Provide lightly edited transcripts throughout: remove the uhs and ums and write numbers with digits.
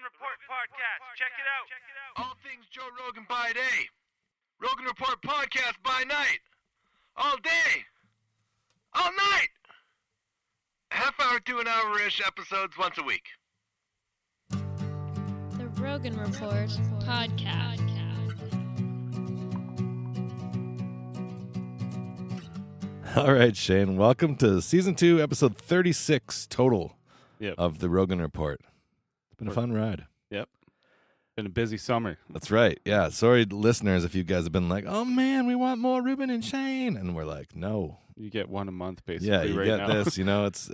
Rogan Report podcast. Check it out. All things Joe Rogan by day. Rogan Report podcast by night. All day. All night. A half hour to an hour-ish episodes once a week. The Rogan Report podcast. All right, Shane. Welcome to Season 2, Episode 36 total of the Rogan Report. It's been a fun ride. Yep. Been a busy summer. That's right. Yeah. Sorry, listeners, if you guys have been like, oh, man, we want more Ruben and Shane. And we're like, no. You get one a month, basically, yeah, you right get now. this. You know, it's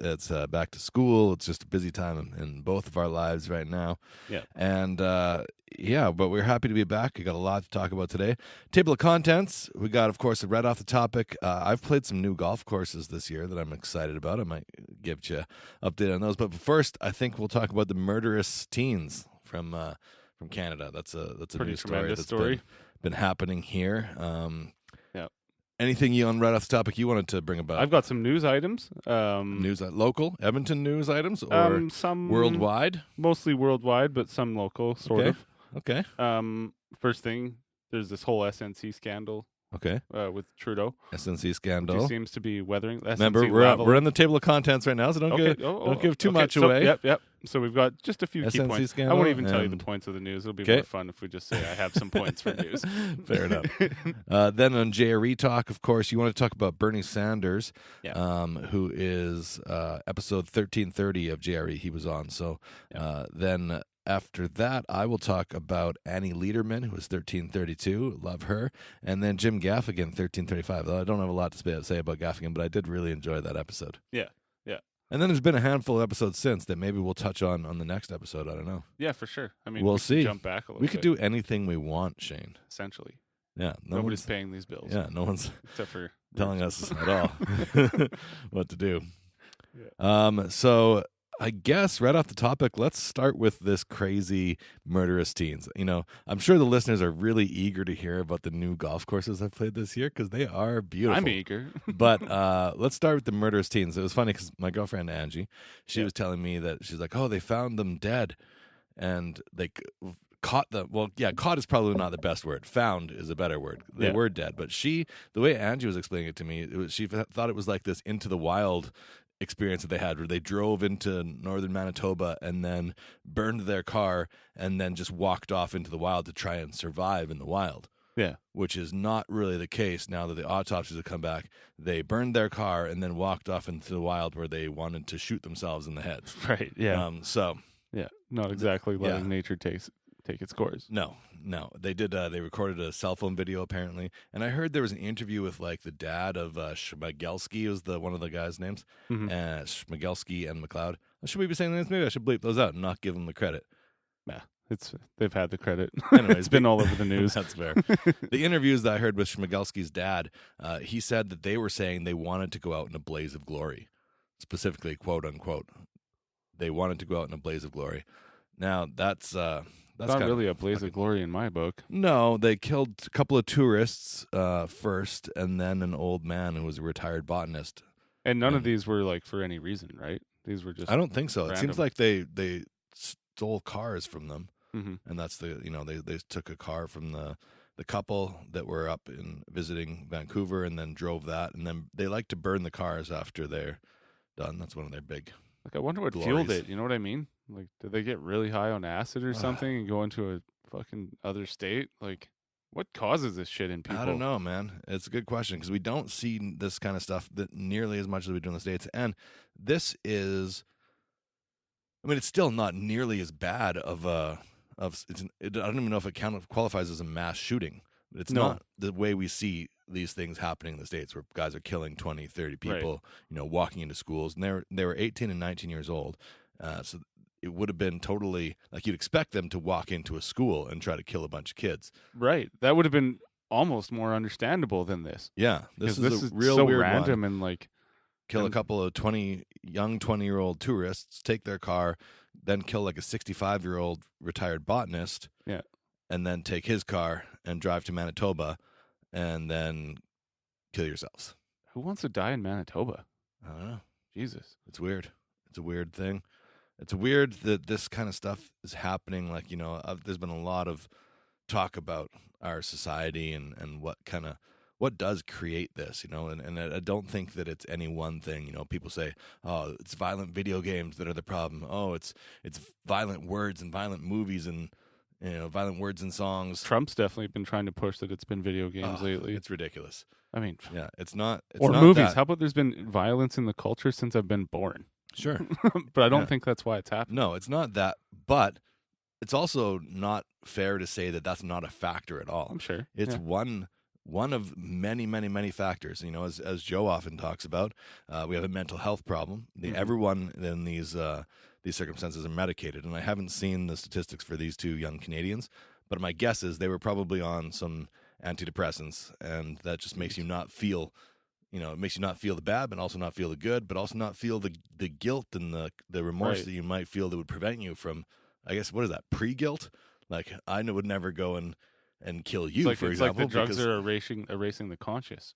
back to school. It's just a busy time in both of our lives right now. Yeah. And, but we're happy to be back. We got a lot to talk about today. Table of contents. We got, of course, right off the topic. I've played some new golf courses this year that I'm excited about. I might give you an update on those. But first, I think we'll talk about the murderous teens from Canada. That's a Pretty new story tremendous that's story. been happening here. Yeah. Anything you on right off the topic you wanted to bring about? I've got some news items. News local Edmonton news items or some worldwide? Mostly worldwide, but some local, sort of. Okay. First thing, there's this whole SNC scandal. Okay. With Trudeau. SNC Which scandal. he seems to be weathering. Remember, we're in the table of contents right now, so don't give too much away. Yep. So we've got just a few key SNC points. scandal I won't even tell you the points of the news. It'll be more fun if we just say I have some points for news. Fair enough. Then on JRE Talk, of course, you want to talk about Bernie Sanders, who is episode 1330 of JRE he was on. So then after that, I will talk about Annie Lederman, who is 1332. Love her. And then Jim Gaffigan, 1335. I don't have a lot to say about Gaffigan, but I did really enjoy that episode. Yeah. And then there's been a handful of episodes since that maybe we'll touch on the next episode. I don't know. Yeah, for sure. I mean, we'll we see. Can jump back a little We bit. could do anything we want, Shane. Essentially. Yeah. Nobody's paying these bills. Yeah, no one's except for telling us at all what to do. Yeah. So I guess right off the topic, let's start with this crazy murderous teens. You know, I'm sure the listeners are really eager to hear about the new golf courses I've played this year because they are beautiful. I'm eager. But let's start with the murderous teens. It was funny because my girlfriend, Angie, she was telling me that she's like, oh, they found them dead and they caught them. Well, yeah, caught is probably not the best word. Found is a better word. They were dead. But the way Angie was explaining it to me, she thought it was like this Into the Wild experience that they had where they drove into northern Manitoba and then burned their car and then just walked off into the wild to try and survive in the wild. Yeah. Which is not really the case now that the autopsies have come back. They burned their car and then walked off into the wild where they wanted to shoot themselves in the head. Right, yeah. Yeah, not exactly letting nature take its course. No. They did. They recorded a cell phone video apparently, and I heard there was an interview with like the dad of Schmagelski was one of the guys' names, Schmagelski and McLeod. Should we be saying this? Maybe I should bleep those out and not give them the credit. Nah, they've had the credit. Anyways, it's been all over the news. That's fair. The interviews that I heard with Schmagelski's dad, he said that they were saying they wanted to go out in a blaze of glory, specifically quote unquote. They wanted to go out in a blaze of glory. Now that's not really a blaze of glory in my book. No, they killed a couple of tourists first, and then an old man who was a retired botanist. And none of these were like for any reason, right? These were just. I don't think so. Random. It seems like they stole cars from them, and that's they took a car from the couple that were up in visiting Vancouver, and then drove that, and then they like to burn the cars after they're done. That's one of their big. Like I wonder what fueled it. You know what I mean? Like, did they get really high on acid or something and go into a fucking other state? Like, what causes this shit in people? I don't know, man. It's a good question because we don't see this kind of stuff that nearly as much as we do in the States. And this is, I mean, it's still not nearly as bad I don't even know if it qualifies as a mass shooting. It's not the way we see these things happening in the States where guys are killing 20, 30 people, walking into schools. And they were 18 and 19 years old. So it would have been totally like you'd expect them to walk into a school and try to kill a bunch of kids. Right. That would have been almost more understandable than this. Yeah. This is a real so weird random one. And like kill a couple of young 20-year-old tourists, take their car, then kill like a 65-year-old retired botanist. Yeah. And then take his car and drive to Manitoba and then kill yourselves. Who wants to die in Manitoba? I don't know. Jesus. It's weird. It's a weird thing. it's weird that this kind of stuff is happening. Like, there's been a lot of talk about our society and what does create this, and I don't think that it's any one thing. People say, oh, it's violent video games that are the problem. Oh, it's violent words and violent movies and violent words and songs. Trump's definitely been trying to push that it's been video games lately. It's ridiculous. I mean, yeah, it's not. Or not movies. that. How about there's been violence in the culture since I've been born? Sure. But I don't think that's why it's happening. No, it's not that. But it's also not fair to say that that's not a factor at all. I'm sure. It's one of many, many, many factors. As Joe often talks about, we have a mental health problem. Everyone in these circumstances are medicated, and I haven't seen the statistics for these two young Canadians, but my guess is they were probably on some antidepressants, and that just makes you not feel. It makes you not feel the bad, but also not feel the good, but also not feel the guilt and the remorse that you might feel that would prevent you from, I guess, what is that, pre-guilt? Like, I would never go and kill you, for example. It's like the drugs are erasing the conscious.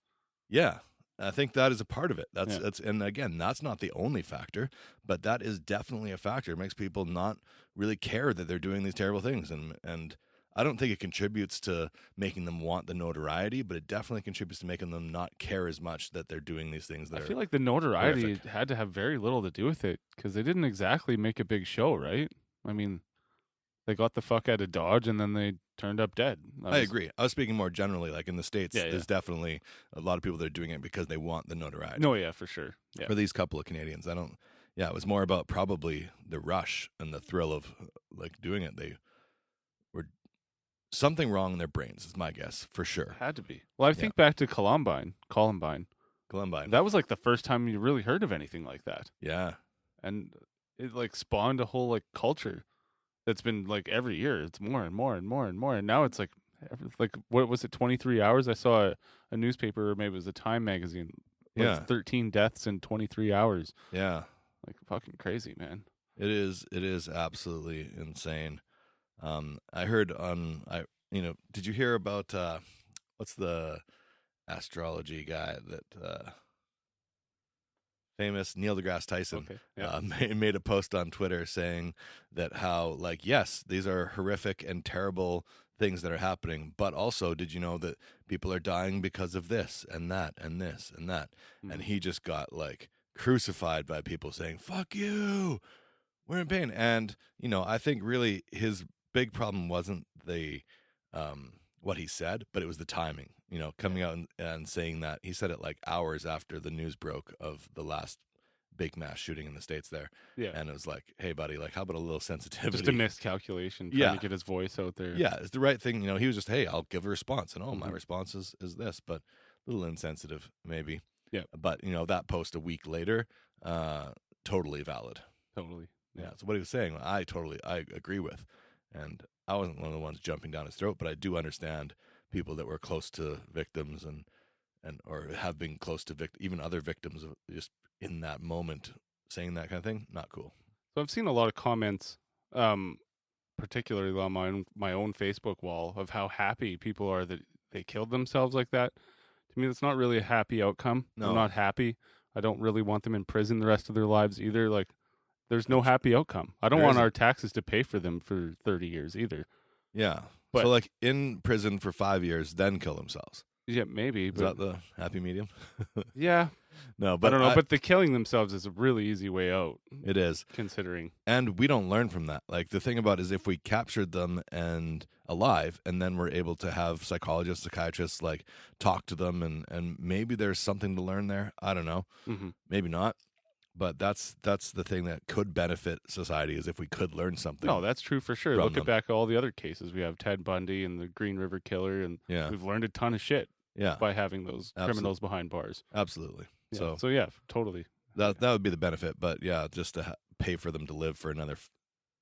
Yeah, I think that is a part of it. That's and again, that's not the only factor, but that is definitely a factor. It makes people not really care that they're doing these terrible things, and I don't think it contributes to making them want the notoriety, but it definitely contributes to making them not care as much that they're doing these things. I feel like the notoriety horrific. had to have very little to do with it because they didn't exactly make a big show, right? I mean, they got the fuck out of Dodge and then they turned up dead. I agree. I was speaking more generally, like in the States, there's definitely a lot of people that are doing it because they want the notoriety. No, yeah, for sure. Yeah. For these couple of Canadians, it was more about probably the rush and the thrill of like doing it. They were something wrong in their brains, is my guess, for sure. Had to be. Well, I think back to Columbine. That was like the first time you really heard of anything like that. Yeah. And it like spawned a whole like culture that's been like every year. It's more and more and more and more. And now it's like what was it, 23 hours? I saw a newspaper, or maybe it was a Time magazine. Like 13 deaths in 23 hours. Yeah. Like fucking crazy, man. It is absolutely insane. I heard did you hear about what's the astrology guy that famous Neil deGrasse Tyson made a post on Twitter saying that how, like, yes, these are horrific and terrible things that are happening, but also, did you know that people are dying because of this and that and this and that? And he just got like crucified by people saying, fuck you, we're in pain. And I think really his big problem wasn't the what he said, but it was the timing. Coming out and saying that. He said it like hours after the news broke of the last big mass shooting in the States there. Yeah. And it was like, hey, buddy, like, how about a little sensitivity? Just a miscalculation, trying to get his voice out there. Yeah, it's the right thing. He was just, hey, I'll give a response. And, my response is this, but a little insensitive, maybe. Yeah. But, that post a week later, totally valid. Totally. Yeah. So what he was saying, I agree with. And I wasn't one of the ones jumping down his throat, but I do understand people that were close to victims and or have been close to even other victims of just in that moment saying that kind of thing. Not cool. So I've seen a lot of comments, particularly on my own Facebook wall, of how happy people are that they killed themselves like that. To me, that's not really a happy outcome. No. I'm not happy. I don't really want them in prison the rest of their lives either. Like, there's no happy outcome. I don't want our taxes to pay for them for 30 years either. Yeah. But, so, like, in prison for 5 years, then kill themselves. Yeah, maybe. Is that the happy medium? Yeah. No, but I don't know. But the killing themselves is a really easy way out. It is. Considering. And we don't learn from that. Like, the thing about it is if we captured them and alive, and then we're able to have psychologists, psychiatrists, like, talk to them, and maybe there's something to learn there. I don't know. Mm-hmm. Maybe not. But that's the thing that could benefit society, is if we could learn something. No, that's true for sure. Look back at all the other cases. We have Ted Bundy and the Green River Killer, and we've learned a ton of shit by having those criminals behind bars. Absolutely. Yeah. So yeah, totally. That would be the benefit. But yeah, just to pay for them to live for another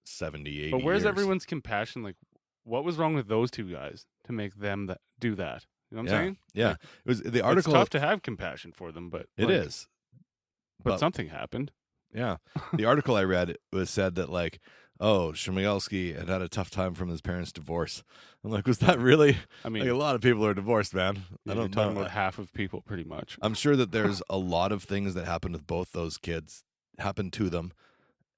70, 80 But where's years. everyone's compassion? Like, what was wrong with those two guys to make them do that? You know what I'm saying? Yeah. Like, it was the article. It's tough to have compassion for them, but it is. But something happened. Yeah. The article I read said that, like, Shmygalski had a tough time from his parents' divorce. I'm like, was that really? I mean, like, a lot of people are divorced, man. I don't talk about half of people, pretty much. I'm sure that there's a lot of things that happened with both those kids, happened to them,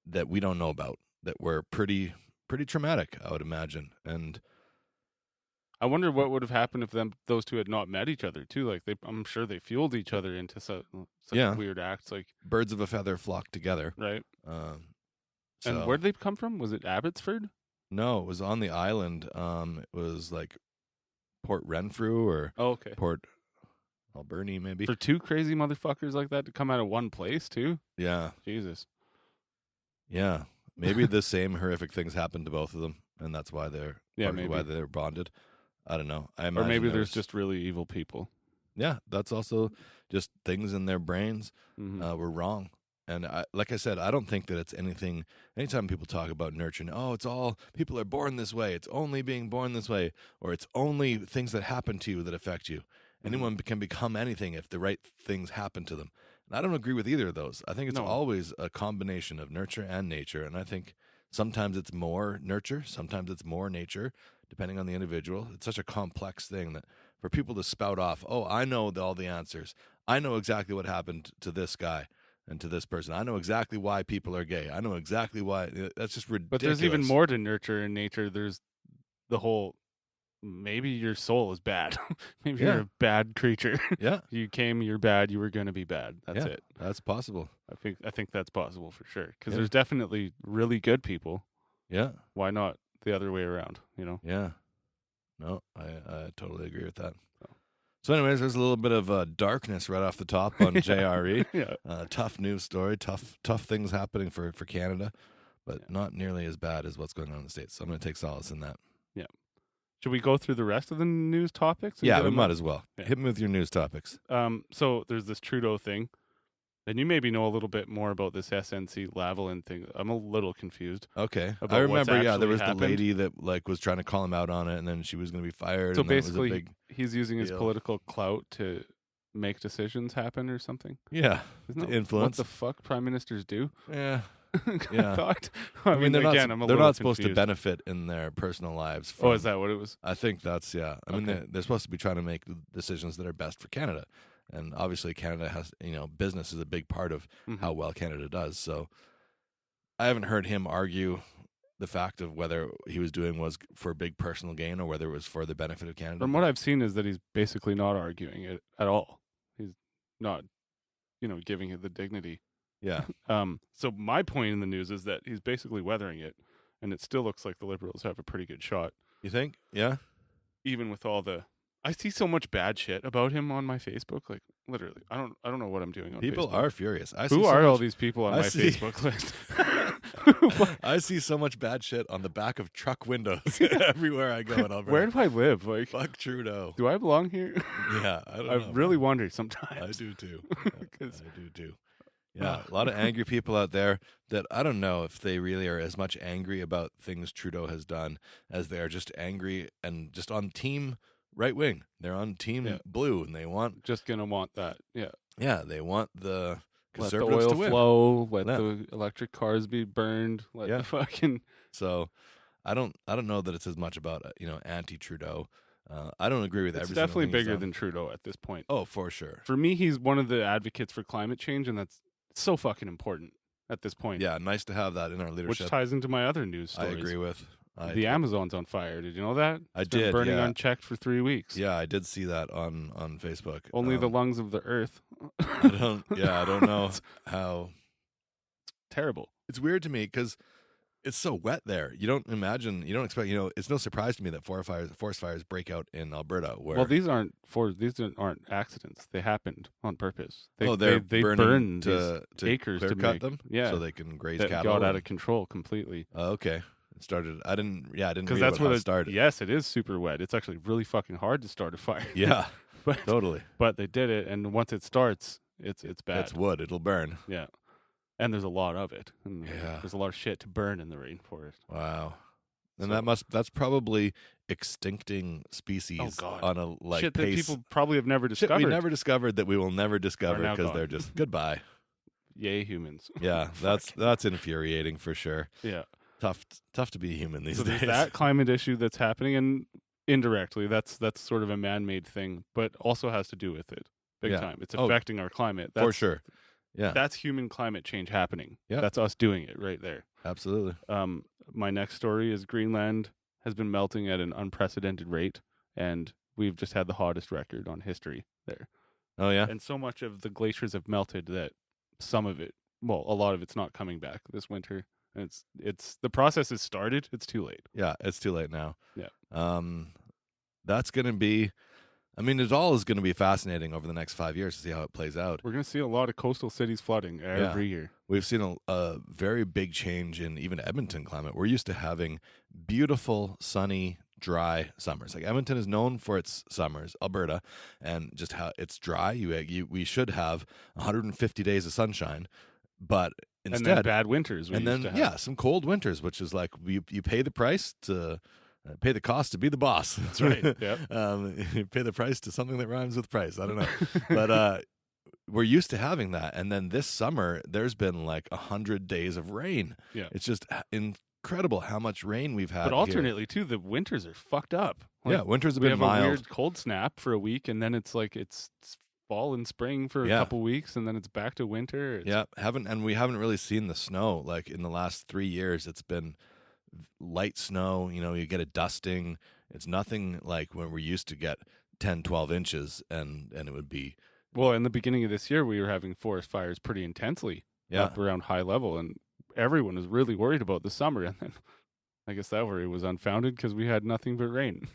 that we don't know about that were pretty traumatic, I would imagine. And I wonder what would have happened if those two had not met each other too. Like I'm sure they fueled each other into such weird acts. Like birds of a feather flock together, right? So, and where'd they come from? Was it Abbotsford? No, it was on the island. It was like Port Renfrew or Port Alberni, maybe. For two crazy motherfuckers like that to come out of one place too. Yeah, Jesus. Yeah, maybe the same horrific things happened to both of them, and that's why maybe why they're bonded. I don't know. Or maybe there's just really evil people. Yeah, that's also just things in their brains were wrong. And like I said, I don't think that it's anything. Anytime people talk about nurturing, it's all people are born this way. It's only being born this way, or it's only things that happen to you that affect you. Anyone can become anything if the right things happen to them. And I don't agree with either of those. I think it's always a combination of nurture and nature. And I think sometimes it's more nurture, sometimes it's more nature, depending on the individual. It's such a complex thing that for people to spout off, I know all the answers. I know exactly what happened to this guy and to this person. I know exactly why people are gay. I know exactly why. That's just ridiculous. But there's even more to nurture and nature. There's the whole, maybe your soul is bad. Maybe you're a bad creature. Yeah. You're bad, you were going to be bad. That's it. That's possible. I think that's possible for sure. Because there's definitely really good people. Yeah. Why not the other way around, Yeah. No, I totally agree with that. So anyways, there's a little bit of darkness right off the top on JRE. Yeah. Tough news story, tough things happening for Canada, but not nearly as bad as what's going on in the States. So I'm going to take solace in that. Yeah. Should we go through the rest of the news topics? Yeah, we might as well. Yeah. Hit me with your news topics. So there's this Trudeau thing. And you maybe know a little bit more about this SNC Lavalin thing. I'm a little confused. Okay. I remember, there was the lady that was trying to call him out on it, and then she was going to be fired. So basically, he's using his political clout to make decisions happen or something? Yeah. Isn't that influence. what the fuck prime ministers do? Yeah. I thought. I mean, they're again, not, they're not supposed to benefit in their personal lives. Is that what it was? I think that's, I mean, they're supposed to be trying to make decisions that are best for Canada. And obviously Canada has, business is a big part of how well Canada does. So I haven't heard him argue the fact of whether he was doing was for big personal gain or whether it was for the benefit of Canada. From what I've seen is that he's basically not arguing it at all. He's not, giving it the dignity. Yeah. So my point in the news is that he's basically weathering it, and it still looks like the Liberals have a pretty good shot. You think? Yeah. Even with all the, I see so much bad shit about him on my Facebook. Like literally, I don't know what I'm doing on people Facebook. Are furious. Who are all these people on my Facebook list? I see so much bad shit on the back of truck windows everywhere I go in Alberta. Where do I live? Like, fuck Trudeau. Do I belong here? Yeah, I don't know. I really wonder sometimes. I do too. I do too. Yeah, a lot of angry people out there that I don't know if they really are as much angry about things Trudeau has done as they are just angry and just on team right wing. They're on team blue and they want that. Yeah. Yeah, they want the let the Conservatives oil to win. flow, let the electric cars be burned, let the fucking So I don't know that it's as much about anti-Trudeau. I don't agree with It's every definitely single thing bigger he's than Trudeau at this point. Oh, for sure. For me, he's one of the advocates for climate change, and that's so fucking important at this point. Yeah, nice to have that in our leadership. Which ties into my other news I stories. agree with. The Amazon's on fire. Did you know that? I It's been did. burning Yeah. unchecked for 3 weeks. Yeah, I did see that on Facebook. Only the lungs of the earth. I don't know how. Terrible. It's weird to me because it's so wet there. You don't expect, it's no surprise to me that forest fires break out in Alberta. Well, these aren't accidents. They happened on purpose. They burn to acres to cut them, so they can graze that cattle. Got out of control completely. Okay, it started. I didn't because read that's how where it started. Yes, it is super wet. It's actually really fucking hard to start a fire. Yeah, totally. But they did it, and once it starts, it's bad. It's wood. It'll burn. Yeah. And there's a lot of it. And there's a lot of shit to burn in the rainforest. Wow. And that's probably extincting species on a shit pace. That people probably have never discovered. Shit we never discovered that we will never discover because they're just goodbye. Yay, humans. Yeah, that's infuriating for sure. Yeah. Tough to be human these days. There's that climate issue that's happening, and indirectly that's sort of a man-made thing, but also has to do with it big time. It's affecting our climate. For sure. Yeah. That's human climate change happening. Yeah. That's us doing it right there. Absolutely. My next story is Greenland has been melting at an unprecedented rate, and we've just had the hottest record on history there. Oh, yeah? And so much of the glaciers have melted that some of it, well, a lot of it's not coming back this winter. And it's the process has started. It's too late. Yeah, it's too late now. Yeah. That's going to be, I mean, it all is going to be fascinating over the next 5 years to see how it plays out. We're going to see a lot of coastal cities flooding every year. We've seen a very big change in even Edmonton climate. We're used to having beautiful, sunny, dry summers. Like Edmonton is known for its summers, Alberta, and just how it's dry. We should have 150 days of sunshine, but instead, and then bad winters. Some cold winters, which is like you pay the price to pay the cost to be the boss. That's right. Yeah. You pay the price to something that rhymes with price. I don't know, but we're used to having that. And then this summer, there's been like 100 days of rain. Yeah, it's just incredible how much rain we've had. But alternately too, the winters are fucked up. Like, winters have been mild. We have a weird cold snap for a week, and then it's like it's fall and spring for a couple weeks, and then it's back to winter. We haven't really seen the snow. Like in the last 3 years, it's been light snow. You get a dusting. It's nothing like when we used to get 10, 12 inches, and it would be. Well, in the beginning of this year, we were having forest fires pretty intensely up around high level, and everyone was really worried about the summer. And then I guess that worry was unfounded because we had nothing but rain.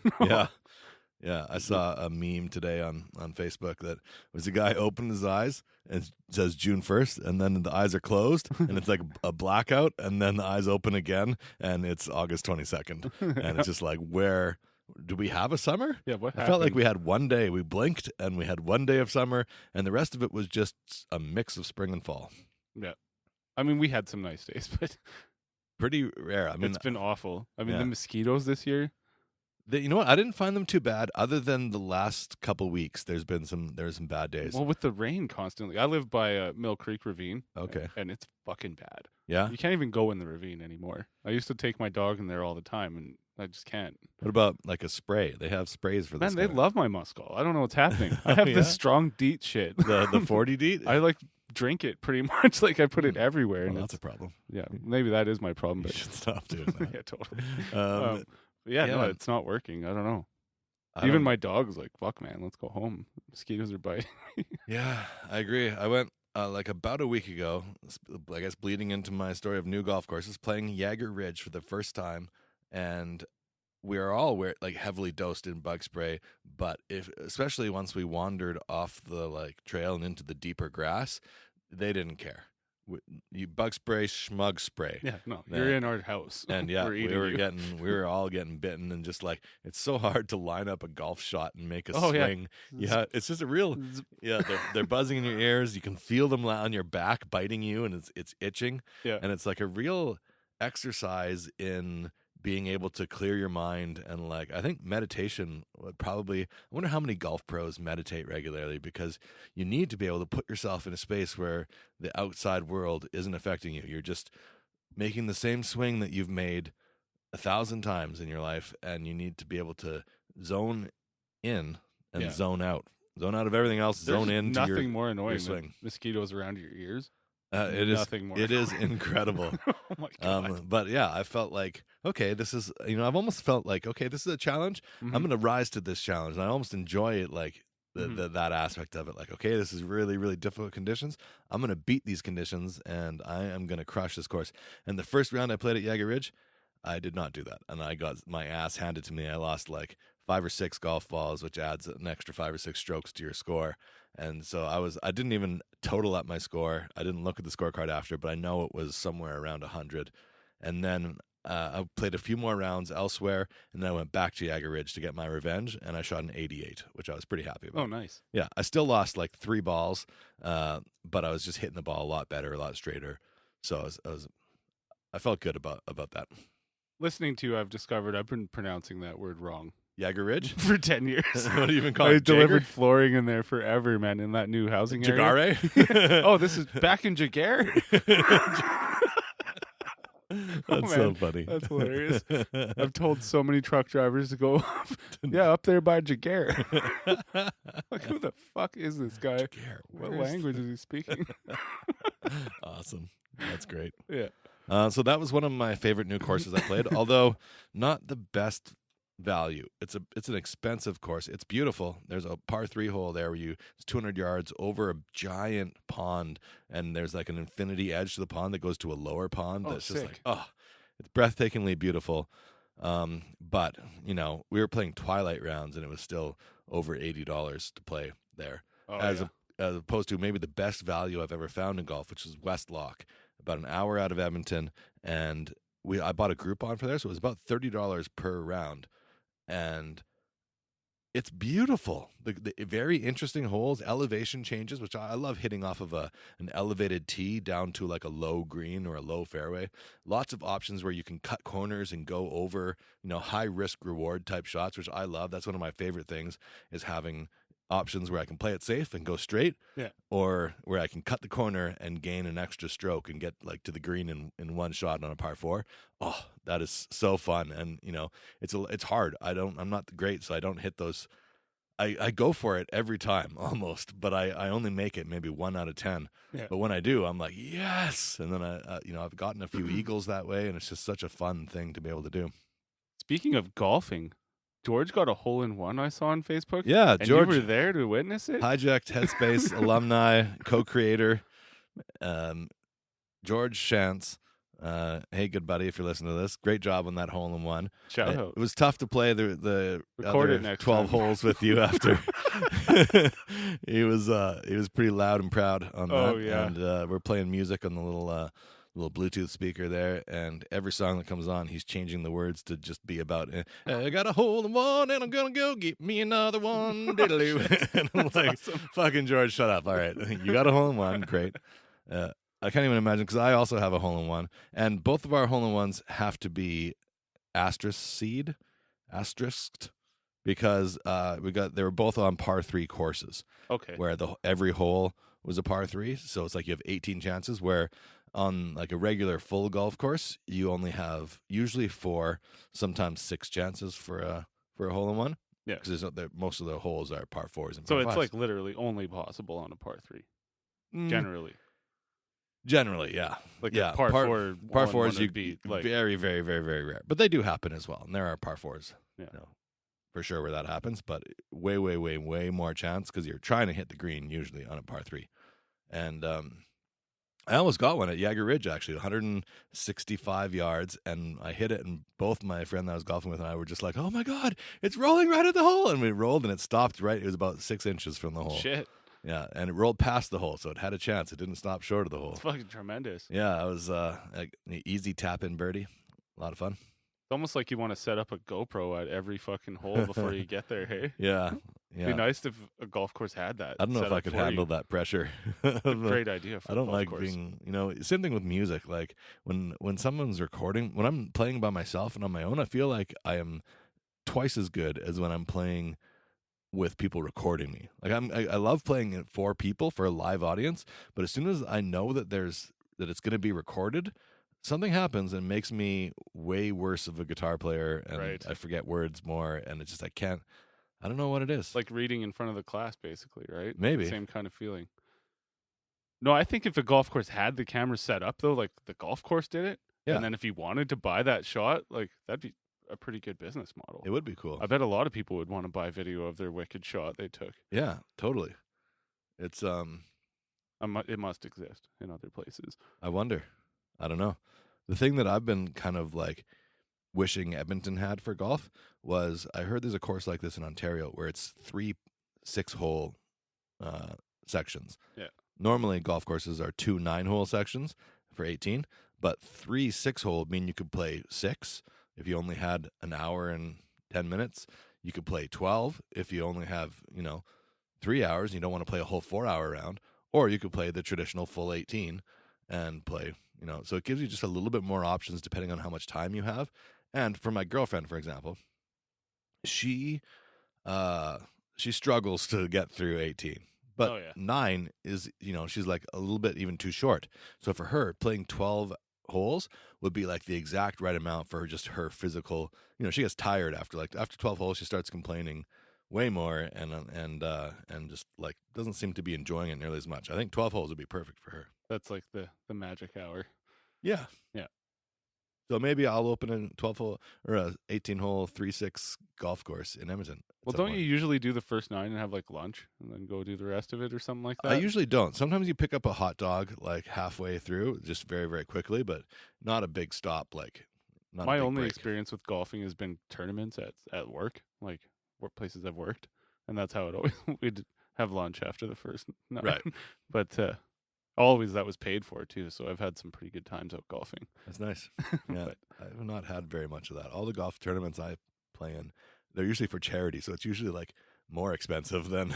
Yeah, I saw a meme today on Facebook that was a guy opened his eyes and it says June 1st, and then the eyes are closed, and it's like a blackout, and then the eyes open again, and it's August 22nd. And it's just like, where do we have a summer? Yeah, what happened? I felt like we had one day. We blinked, and we had one day of summer, and the rest of it was just a mix of spring and fall. Yeah. I mean, we had some nice days, but pretty rare. I mean, it's been awful. I mean, the mosquitoes this year. You know what? I didn't find them too bad. Other than the last couple weeks, there's some bad days. Well, with the rain constantly, I live by Mill Creek Ravine. Okay, and it's fucking bad. Yeah, you can't even go in the ravine anymore. I used to take my dog in there all the time, and I just can't. What about like a spray? They have sprays for this. Man, they love my muskal. I don't know what's happening. I have this strong DEET shit. The 40 DEET. I like drink it pretty much. Like I put it everywhere. Well, that's a problem. Yeah, maybe that is my problem. But you should stop doing that. Yeah, totally. No, it's not working. I don't know. Even my dog's like, fuck, man, let's go home. Mosquitoes are biting. Yeah, I agree. I went like about a week ago, I guess bleeding into my story of new golf courses, playing Jaeger Ridge for the first time. And we are all like heavily dosed in bug spray. But especially once we wandered off the like trail and into the deeper grass, they didn't care. You bug spray, schmug spray. Yeah, no, you're in our house, and we were all getting bitten, and just like it's so hard to line up a golf shot and make a swing. Yeah, it's just a real. Yeah, they're buzzing in your ears. You can feel them on your back, biting you, and it's itching. Yeah, and it's like a real exercise in being able to clear your mind. And like I think meditation would probably, I wonder how many golf pros meditate regularly, because you need to be able to put yourself in a space where the outside world isn't affecting you. You're just making the same swing that you've made 1,000 times in your life, and you need to be able to zone in and zone out of everything else. There's zone in to nothing more annoying swing. than mosquitoes around your ears. It is incredible. Oh my God. But yeah, I felt like, okay, this is, I've almost felt like, okay, this is a challenge. Mm-hmm. I'm going to rise to this challenge. And I almost enjoy it, like that aspect of it. Like, okay, this is really, really difficult conditions. I'm going to beat these conditions, and I am going to crush this course. And the first round I played at Jaeger Ridge, I did not do that. And I got my ass handed to me. I lost like 5 or 6 golf balls, which adds an extra 5 or 6 strokes to your score. And so I didn't even total up my score. I didn't look at the scorecard after, but I know it was somewhere around 100. And then I played a few more rounds elsewhere, and then I went back to Jaeger Ridge to get my revenge, and I shot an 88, which I was pretty happy about. Oh, nice. Yeah, I still lost like 3 balls, but I was just hitting the ball a lot better, a lot straighter. So I felt good about that. Listening to you, I've discovered I've been pronouncing that word wrong. Jaeger Ridge? For 10 years. What do you even call it? I delivered flooring in there forever, man, in that new housing area. Jagare? Oh, this is back in Jagare? That's so funny. That's hilarious. I've told so many truck drivers to go, up there by Jaguar. Like, who the fuck is this guy? Jaguar, What language is he speaking? Awesome. That's great. Yeah. So that was one of my favorite new courses I played, although not the best value. It's an expensive course. It's beautiful. There's a par 3 hole there where it's 200 yards over a giant pond, and there's like an infinity edge to the pond that goes to a lower pond. That's just sick. like, it's breathtakingly beautiful. But we were playing twilight rounds, and it was still over $80 to play there, as opposed to maybe the best value I've ever found in golf, which is West Loch, about an hour out of Edmonton, and I bought a Groupon for there, so it was about $30 per round. And it's beautiful. The very interesting holes, elevation changes, which I love hitting off of an elevated tee down to like a low green or a low fairway. Lots of options where you can cut corners and go over, high risk reward type shots, which I love. That's one of my favorite things, is having options where I can play it safe and go straight, or where I can cut the corner and gain an extra stroke and get like to the green in one shot on a par 4. Oh, that is so fun. And it's hard. I'm not great, so I don't hit those. I go for it every time almost, but I only make it maybe 1 out of 10. But when I do, I'm like, yes. And then I've gotten a few eagles that way, and it's just such a fun thing to be able to do. Speaking of golfing, George got a hole-in-one I saw on Facebook. Yeah, and George, you were there to witness it? Hijacked Headspace alumni, co-creator, George Shantz. Hey, good buddy, if you're listening to this, great job on that hole-in-one. Shout out. It was tough to play the Record other it next 12 time. holes with you after. He was pretty loud and proud on that. Oh, yeah. And we're playing music on the little Bluetooth speaker there, and every song that comes on, he's changing the words to just be about, I got a hole-in-one, and I'm gonna go get me another one. Diddly. And I'm like, awesome. Fucking George, shut up. All right, you got a hole-in-one, great. I can't even imagine, because I also have a hole-in-one, and both of our hole-in-ones have to be asterisked, because they were both on par 3 courses. Okay. Where every hole was a par 3, so it's like you have 18 chances, where on like a regular full golf course, you only have usually 4, sometimes 6 chances for a hole-in-one. Yeah. Because most of the holes are par 4s and So par it's 5s. like literally only possible on a par 3, generally. Generally, yeah. Like yeah, a par 4. Par 4s would you be like very, very, very, very rare. But they do happen as well. And there are par 4s, Yeah. for sure where that happens. But way, way, way, way more chance, because you're trying to hit the green usually on a par 3. And I almost got one at Jagger Ridge, actually, 165 yards, and I hit it, and both my friend that I was golfing with and I were just like, oh my God, it's rolling right at the hole. And we rolled, and it stopped right. It was about 6 inches from the hole. Shit. Yeah, and it rolled past the hole, so it had a chance. It didn't stop short of the hole. It's fucking tremendous. Yeah, it was like an easy tap-in birdie. A lot of fun. It's almost like you want to set up a GoPro at every fucking hole before you get there, hey? Yeah. It'd be nice if a golf course had that. I don't know if I could handle that pressure. Great idea for I don't a golf like course. being, same thing with music. Like when someone's recording, when I'm playing by myself and on my own, I feel like I am twice as good as when I'm playing with people recording me. Like I love playing it for people, for a live audience, but as soon as I know that it's going to be recorded, something happens and makes me way worse of a guitar player, and Right. I forget words more, and it's just I don't know what it is. Like reading in front of the class, basically, right? Maybe. Same kind of feeling. No, I think if a golf course had the camera set up, though, like the golf course did it, Yeah. and then if you wanted to buy that shot, like that'd be a pretty good business model. It would be cool. I bet a lot of people would want to buy video of their wicked shot they took. Yeah, totally. It's It must exist in other places. I wonder. I don't know. The thing that I've been kind of like wishing Edmonton had for golf was, I heard there's a course like this in Ontario where it's 3 6-hole sections. Yeah. Normally golf courses are 2 9-hole sections for 18, but 3 6-hole mean you could play 6 if you only had an hour and 10 minutes. You could play 12 if you only have, 3 hours and you don't want to play a whole 4-hour round, or you could play the traditional full 18 and play, so it gives you just a little bit more options depending on how much time you have. And for my girlfriend, for example, she struggles to get through 18. But Oh, yeah. 9 is, she's like a little bit even too short. So for her, playing 12 holes would be like the exact right amount for just her physical. She gets tired after 12 holes. She starts complaining way more and just like doesn't seem to be enjoying it nearly as much. I think 12 holes would be perfect for her. That's like the magic hour. Yeah. Yeah. So maybe I'll open a 12 hole or a 18 hole 3-6 golf course in Edmonton. Well, don't you usually do the first 9 and have like lunch and then go do the rest of it or something like that? I usually don't. Sometimes you pick up a hot dog like halfway through, just very, very quickly, but not a big stop. Like, not my a big only break. experience with golfing has been tournaments at work, like workplaces I've worked, and that's how it always we'd have lunch after the first 9. Right. But always that was paid for too, so I've had some pretty good times out golfing. That's nice. Yeah, But I've not had very much of that. All the golf tournaments I play in, they're usually for charity, so it's usually like more expensive than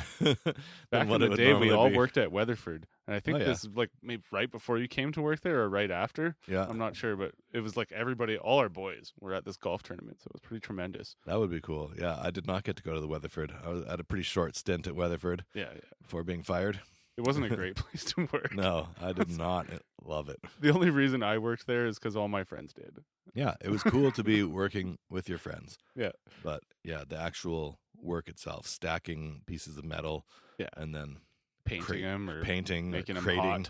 back what in it the would day, we normally all be. worked at Weatherford, and I think Oh, yeah. this is like maybe right before you came to work there or right after. Yeah, I'm not sure, but it was like everybody, all our boys were at this golf tournament, so it was pretty tremendous. that would be cool. Yeah, I did not get to go to the Weatherford. I had a pretty short stint at Weatherford Yeah. before being fired. It wasn't a great place to work. No, I did not love it. The only reason I worked there is because all my friends did. Yeah, it was cool to be working with your friends. Yeah. But yeah, the actual work itself, stacking pieces of metal, Yeah. and then Painting them or painting, making them crating, hot.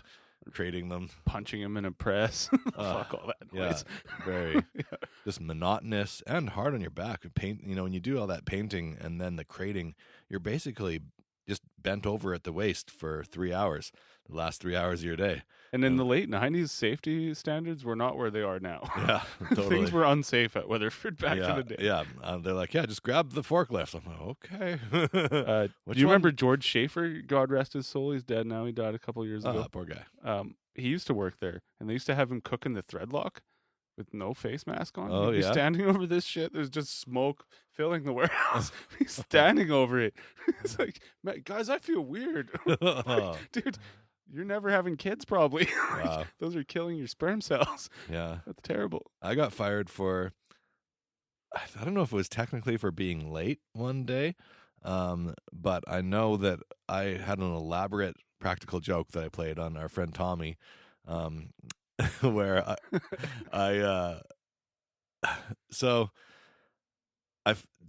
trading them. punching them in a press. Fuck all that Yeah, noise. very Yeah. just monotonous and hard on your back. Paint, when you do all that painting and then the crating, you're basically just bent over at the waist for 3 hours, the last 3 hours of your day. And in the late 90s, safety standards were not where they are now. Yeah, totally. Things were unsafe at Weatherford back yeah, in the day. Yeah, they're like, yeah, just grab the forklift. I'm like, okay. Do you remember George Schaefer? God rest his soul. He's dead now. He died a couple years ago. Poor guy. He used to work there, and they used to have him cook in the threadlock with no face mask on. Oh, He'd be yeah? standing over this shit. There's just smoke filling the warehouse. He's standing over it. It's like, man, guys, I feel weird. Like, dude, you're never having kids, probably. Like, Wow. those are killing your sperm cells. Yeah. That's terrible. I got fired for, I don't know if it was technically for being late one day, but I know that I had an elaborate practical joke that I played on our friend Tommy, where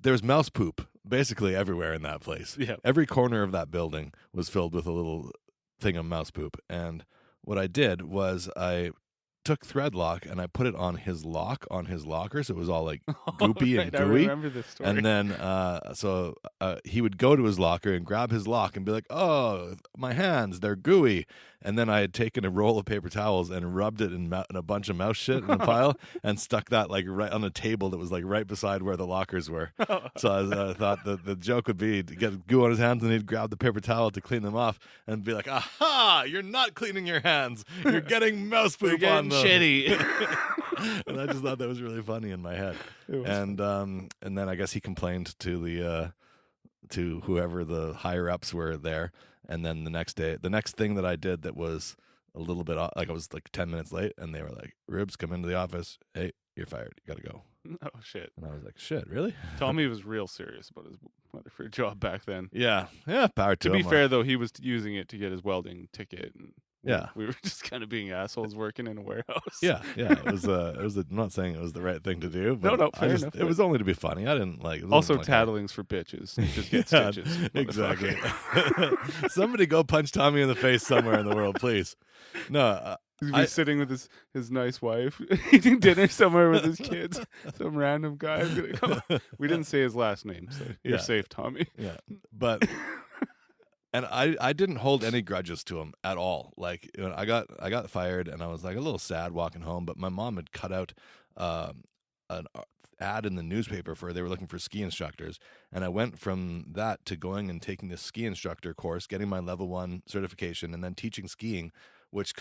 there's mouse poop basically everywhere in that place. Yeah. Every corner of that building was filled with a little thing of mouse poop. And what I did was I took thread lock and I put it on his lock on his locker, so it was all like goopy and I gooey. remember this story. And then he would go to his locker and grab his lock and be like, "Oh, my hands, they're gooey." And then I had taken a roll of paper towels and rubbed it in a bunch of mouse shit in a pile and stuck that like right on a table that was like right beside where the lockers were. So I thought the joke would be to get goo on his hands and he'd grab the paper towel to clean them off and be like, "Aha! You're not cleaning your hands. You're getting mouse poop You're on getting them." shitty. And I just thought that was really funny in my head. And then I guess he complained to to whoever the higher ups were there. And then the next thing that I did that was a little bit like I was like 10 minutes late, and they were like, "Reubs, come into the office. Hey, you're fired. You got to go." Oh, shit. And I was like, "Shit, really?" Tommy was real serious about his Weatherford job back then. Yeah, power to To be him. fair, though, he was using it to get his welding ticket. And Yeah. we were just kind of being assholes working in a warehouse. Yeah. It was. I'm not saying it was the right thing to do, but No, I fair just, enough. it was only to be funny. I didn't like. It wasn't Also, like tattling's for bitches. You just get Yeah, stitches. exactly. motherfucker. Somebody go punch Tommy in the face somewhere in the world, please. No, He'd I- be sitting with his nice wife, eating dinner somewhere with his kids. Some random guy. We didn't say his last name, so you're Yeah. safe, Tommy. yeah, but. And I didn't hold any grudges to him at all. Like, I got fired, and I was like a little sad walking home. But my mom had cut out an ad in the newspaper for they were looking for ski instructors, and I went from that to going and taking this ski instructor course, getting my level 1 certification, and then teaching skiing, which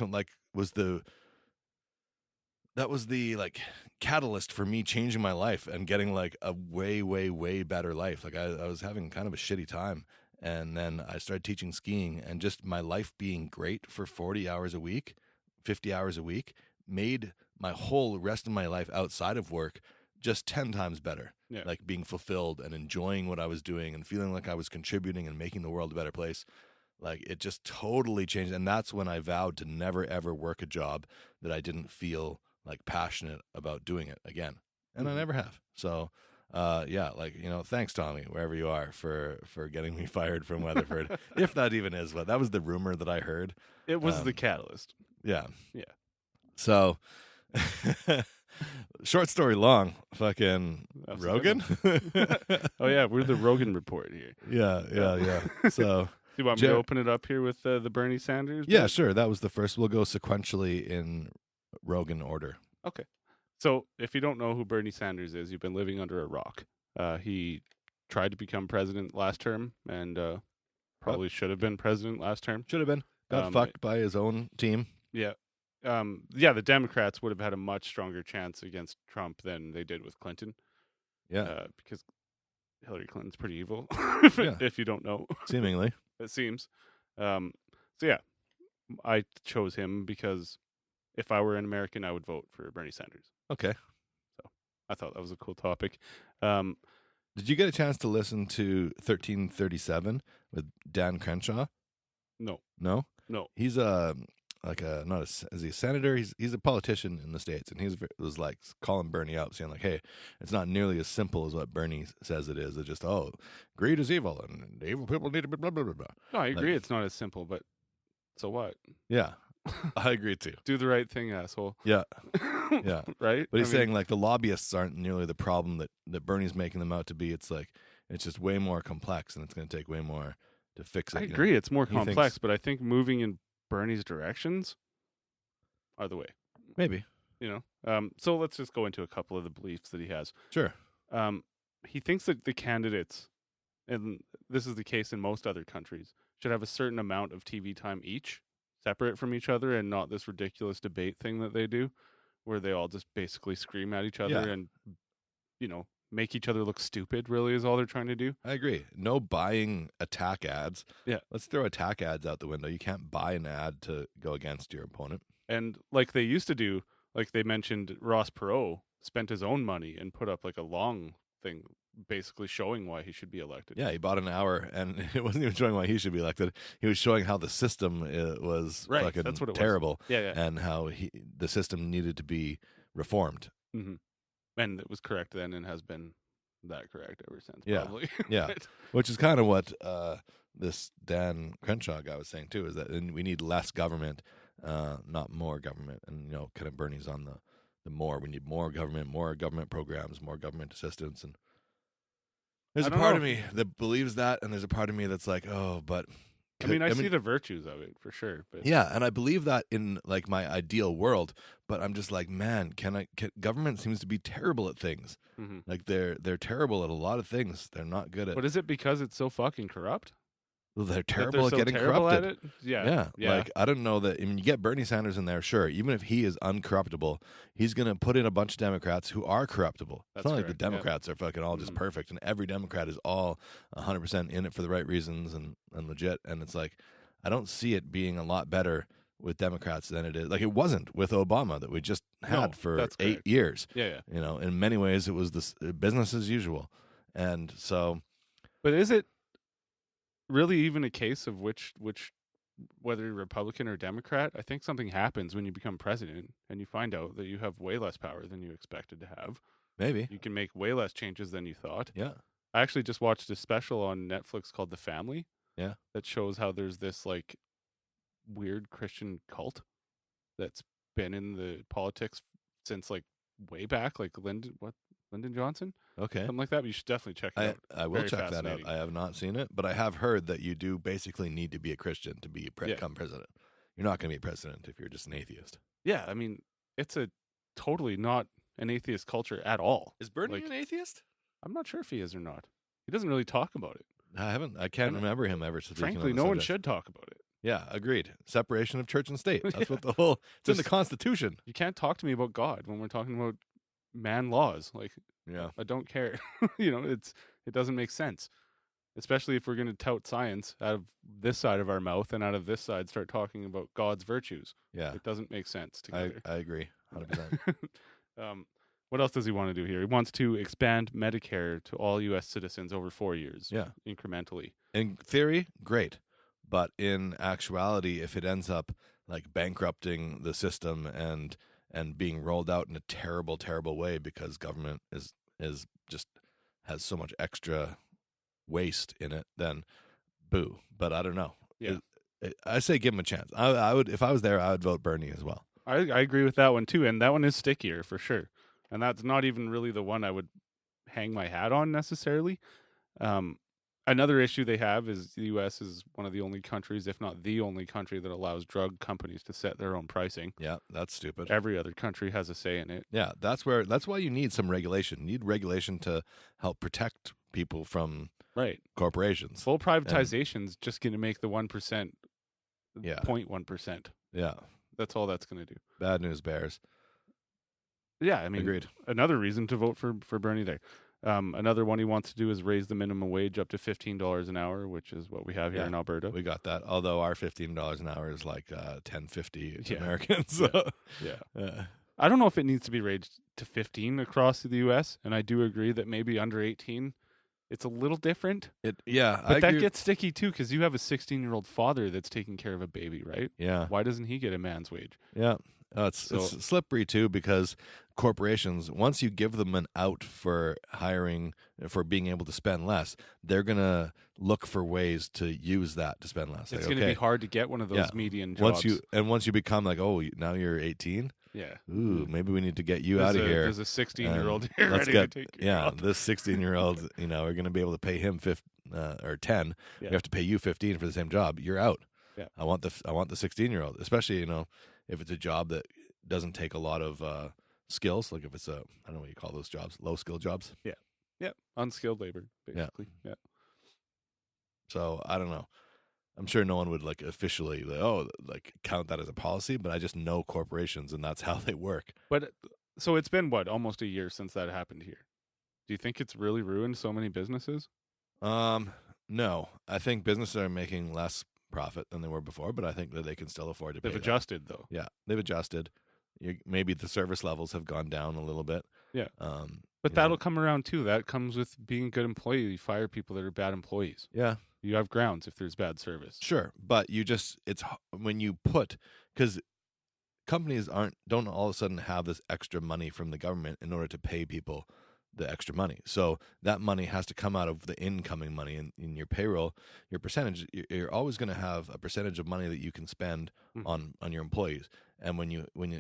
was the like catalyst for me changing my life and getting like a way, way, way better life. Like I was having kind of a shitty time. And then I started teaching skiing, and just my life being great for 40 hours a week, 50 hours a week, made my whole rest of my life outside of work just 10 times better. Yeah. Like being fulfilled and enjoying what I was doing and feeling like I was contributing and making the world a better place. Like it just totally changed. And that's when I vowed to never, ever work a job that I didn't feel like passionate about doing it again, and I Mhm. never have. So, yeah, like, thanks, Tommy, wherever you are, for getting me fired from Weatherford, if that even is what that was the rumor that I heard. It was the catalyst. Yeah, Yeah. So, short story long, fucking That's Rogan. Oh yeah, we're the Rogan report here. Yeah. So, Do you want me to open it up here with the Bernie Sanders? Yeah, sure. That was the first. We'll go sequentially in Rogan order. Okay. So, if you don't know who Bernie Sanders is, you've been living under a rock. He tried to become president last term, and probably should have been president last term. Should have been. Got fucked by his own team. Yeah. The Democrats would have had a much stronger chance against Trump than they did with Clinton. Yeah. Because Hillary Clinton's pretty evil, Yeah. if you don't know. Seemingly. It seems. So I chose him because if I were an American, I would vote for Bernie Sanders. Okay. So I thought that was a cool topic. Did you get a chance to listen to 1337 with Dan Crenshaw? No. No? No. He's is he a senator? He's a politician in the States, and he was like calling Bernie out, saying like, hey, it's not nearly as simple as what Bernie says it is. It's just, greed is evil, and evil people need to be blah, blah, blah, blah. No, I agree. It's not as simple, but so what? Yeah, I agree too. Do the right thing, asshole. Yeah. Yeah. Right? But he's saying like the lobbyists aren't nearly the problem that Bernie's making them out to be. It's like, it's just way more complex, and it's going to take way more to fix it. I agree. It's more He complex, thinks- but I think moving in Bernie's directions are the way. Maybe. So let's just go into a couple of the beliefs that he has. Sure. He thinks that the candidates, and this is the case in most other countries, should have a certain amount of TV time each, separate from each other, and not this ridiculous debate thing that they do, where they all just basically scream at each other and, make each other look stupid, really, is all they're trying to do. I agree. No buying attack ads. Yeah. Let's throw attack ads out the window. You can't buy an ad to go against your opponent. And like they used to do, like they mentioned, Ross Perot spent his own money and put up like a long thing basically showing why he should be elected. Yeah, he bought an hour, and it wasn't even showing why he should be elected. He was showing how the system was fucking that's what it was. terrible. Yeah. And how the system needed to be reformed. Mm-hmm. And it was correct then and has been that correct ever since, Yeah. probably. Yeah. Which is kind of what this Dan Crenshaw guy was saying, too, is that we need less government, not more government. And, kind of Bernie's on the more. We need more government programs, more government assistance. And there's a part of me that believes that, and there's a part of me that's like, oh, but... I see the virtues of it, for sure. But yeah, and I believe that in, like, my ideal world, but I'm just like, man, government seems to be terrible at things. Mm-hmm. Like, they're terrible at a lot of things. They're not good at... But is it because it's so fucking corrupt? Well, they're That terrible at so getting terrible corrupted. at it? Yeah. Like, I don't know that. I mean, you get Bernie Sanders in there, sure. Even if he is uncorruptible, he's going to put in a bunch of Democrats who are corruptible. It's not like the Democrats are fucking all just perfect, and every Democrat is all 100% in it for the right reasons and legit. And it's like, I don't see it being a lot better with Democrats than it is. Like, it wasn't with Obama that we just had for 8 years. Yeah. In many ways, it was this business as usual. And so. But is it really even a case of whether you're Republican or Democrat? I think something happens when you become president and you find out that you have way less power than you expected to have. Maybe. You can make way less changes than you thought. Yeah. I actually just watched a special on Netflix called The Family. Yeah. That shows how there's this like weird Christian cult that's been in the politics since like way back, like Lyndon Johnson? Okay. Something like that. But you should definitely check it out. I will check that out. I have not seen it, but I have heard that you do basically need to be a Christian to become president. You're not going to be president if you're just an atheist. Yeah, I mean, it's a totally not an atheist culture at all. Is Bernie an atheist? I'm not sure if he is or not. He doesn't really talk about it. I can't remember him ever speaking on Frankly, the no one subject. should talk about it. Yeah, agreed. Separation of church and state. That's what it's in the Constitution. You can't talk to me about God when we're talking about man laws. Like, yeah, I don't care. It doesn't make sense. Especially if we're going to tout science out of this side of our mouth and out of this side start talking about God's virtues. Yeah. It doesn't make sense together. I agree 100%. What else does he want to do here? He wants to expand Medicare to all U.S. citizens over 4 years. Yeah. Incrementally. In theory, great. But in actuality, if it ends up like bankrupting the system and and being rolled out in a terrible, terrible way because government is just has so much extra waste in it, then boo. But I don't know. Yeah. I say give him a chance. I would, if I was there, I would vote Bernie as well. I agree with that one too, and that one is stickier for sure. And that's not even really the one I would hang my hat on necessarily. Another issue they have is the U.S. is one of the only countries, if not the only country, that allows drug companies to set their own pricing. Yeah, that's stupid. Every other country has a say in it. Yeah, that's why you need some regulation. You need regulation to help protect people from Right. corporations. Full privatization's just going to make the 1%, Yeah. 0.1%. Yeah, That's all that's going to do. bad news bears. Yeah, I mean, Agreed. Another reason to vote for Bernie there. Another one he wants to do is raise the minimum wage up to $15 an hour, which is what we have here Yeah, in Alberta. We got that. Although our $15 an hour is like $10.50 Yeah. Americans. So, Yeah. I don't know if it needs to be raised to 15 across the U.S., and I do agree that maybe under 18, it's a little different. But that gets sticky too, because you have a 16-year-old father that's taking care of a baby, right? Yeah. Why doesn't he get a man's wage? Yeah. It's slippery too, because corporations, once you give them an out for hiring, for being able to spend less, they're going to look for ways to use that to spend less. It's like, going to be hard to get one of those median jobs. Once you become like, oh, now you're 18. Yeah. Ooh, maybe we need to get you out of here. There's a 16-year-old here Let's ready get, to take you out. this 16-year-old, we're going to be able to pay him 10. Yeah. We have to pay you 15 for the same job. You're out. Yeah. I want the 16-year-old, especially, if it's a job that doesn't take a lot of skills, like if it's I don't know what you call those jobs, low skill jobs. Yeah. Unskilled labor, basically. Yeah. So I don't know. I'm sure no one would officially count that as a policy, but I just know corporations and that's how they work. But so it's been almost a year since that happened here. Do you think it's really ruined so many businesses? No, I think businesses are making less profit than they were before, but I think that they can still afford to pay. They've adjusted though. Yeah, they've adjusted. Maybe the service levels have gone down a little bit. Yeah. But that'll come around too. That comes with being a good employee. You fire people that are bad employees. Yeah. You have grounds if there's bad service. Sure, but it's when you because companies don't all of a sudden have this extra money from the government in order to pay people the extra money. So that money has to come out of the incoming money in your payroll. Your percentage, you're always going to have a percentage of money that you can spend on your employees. And when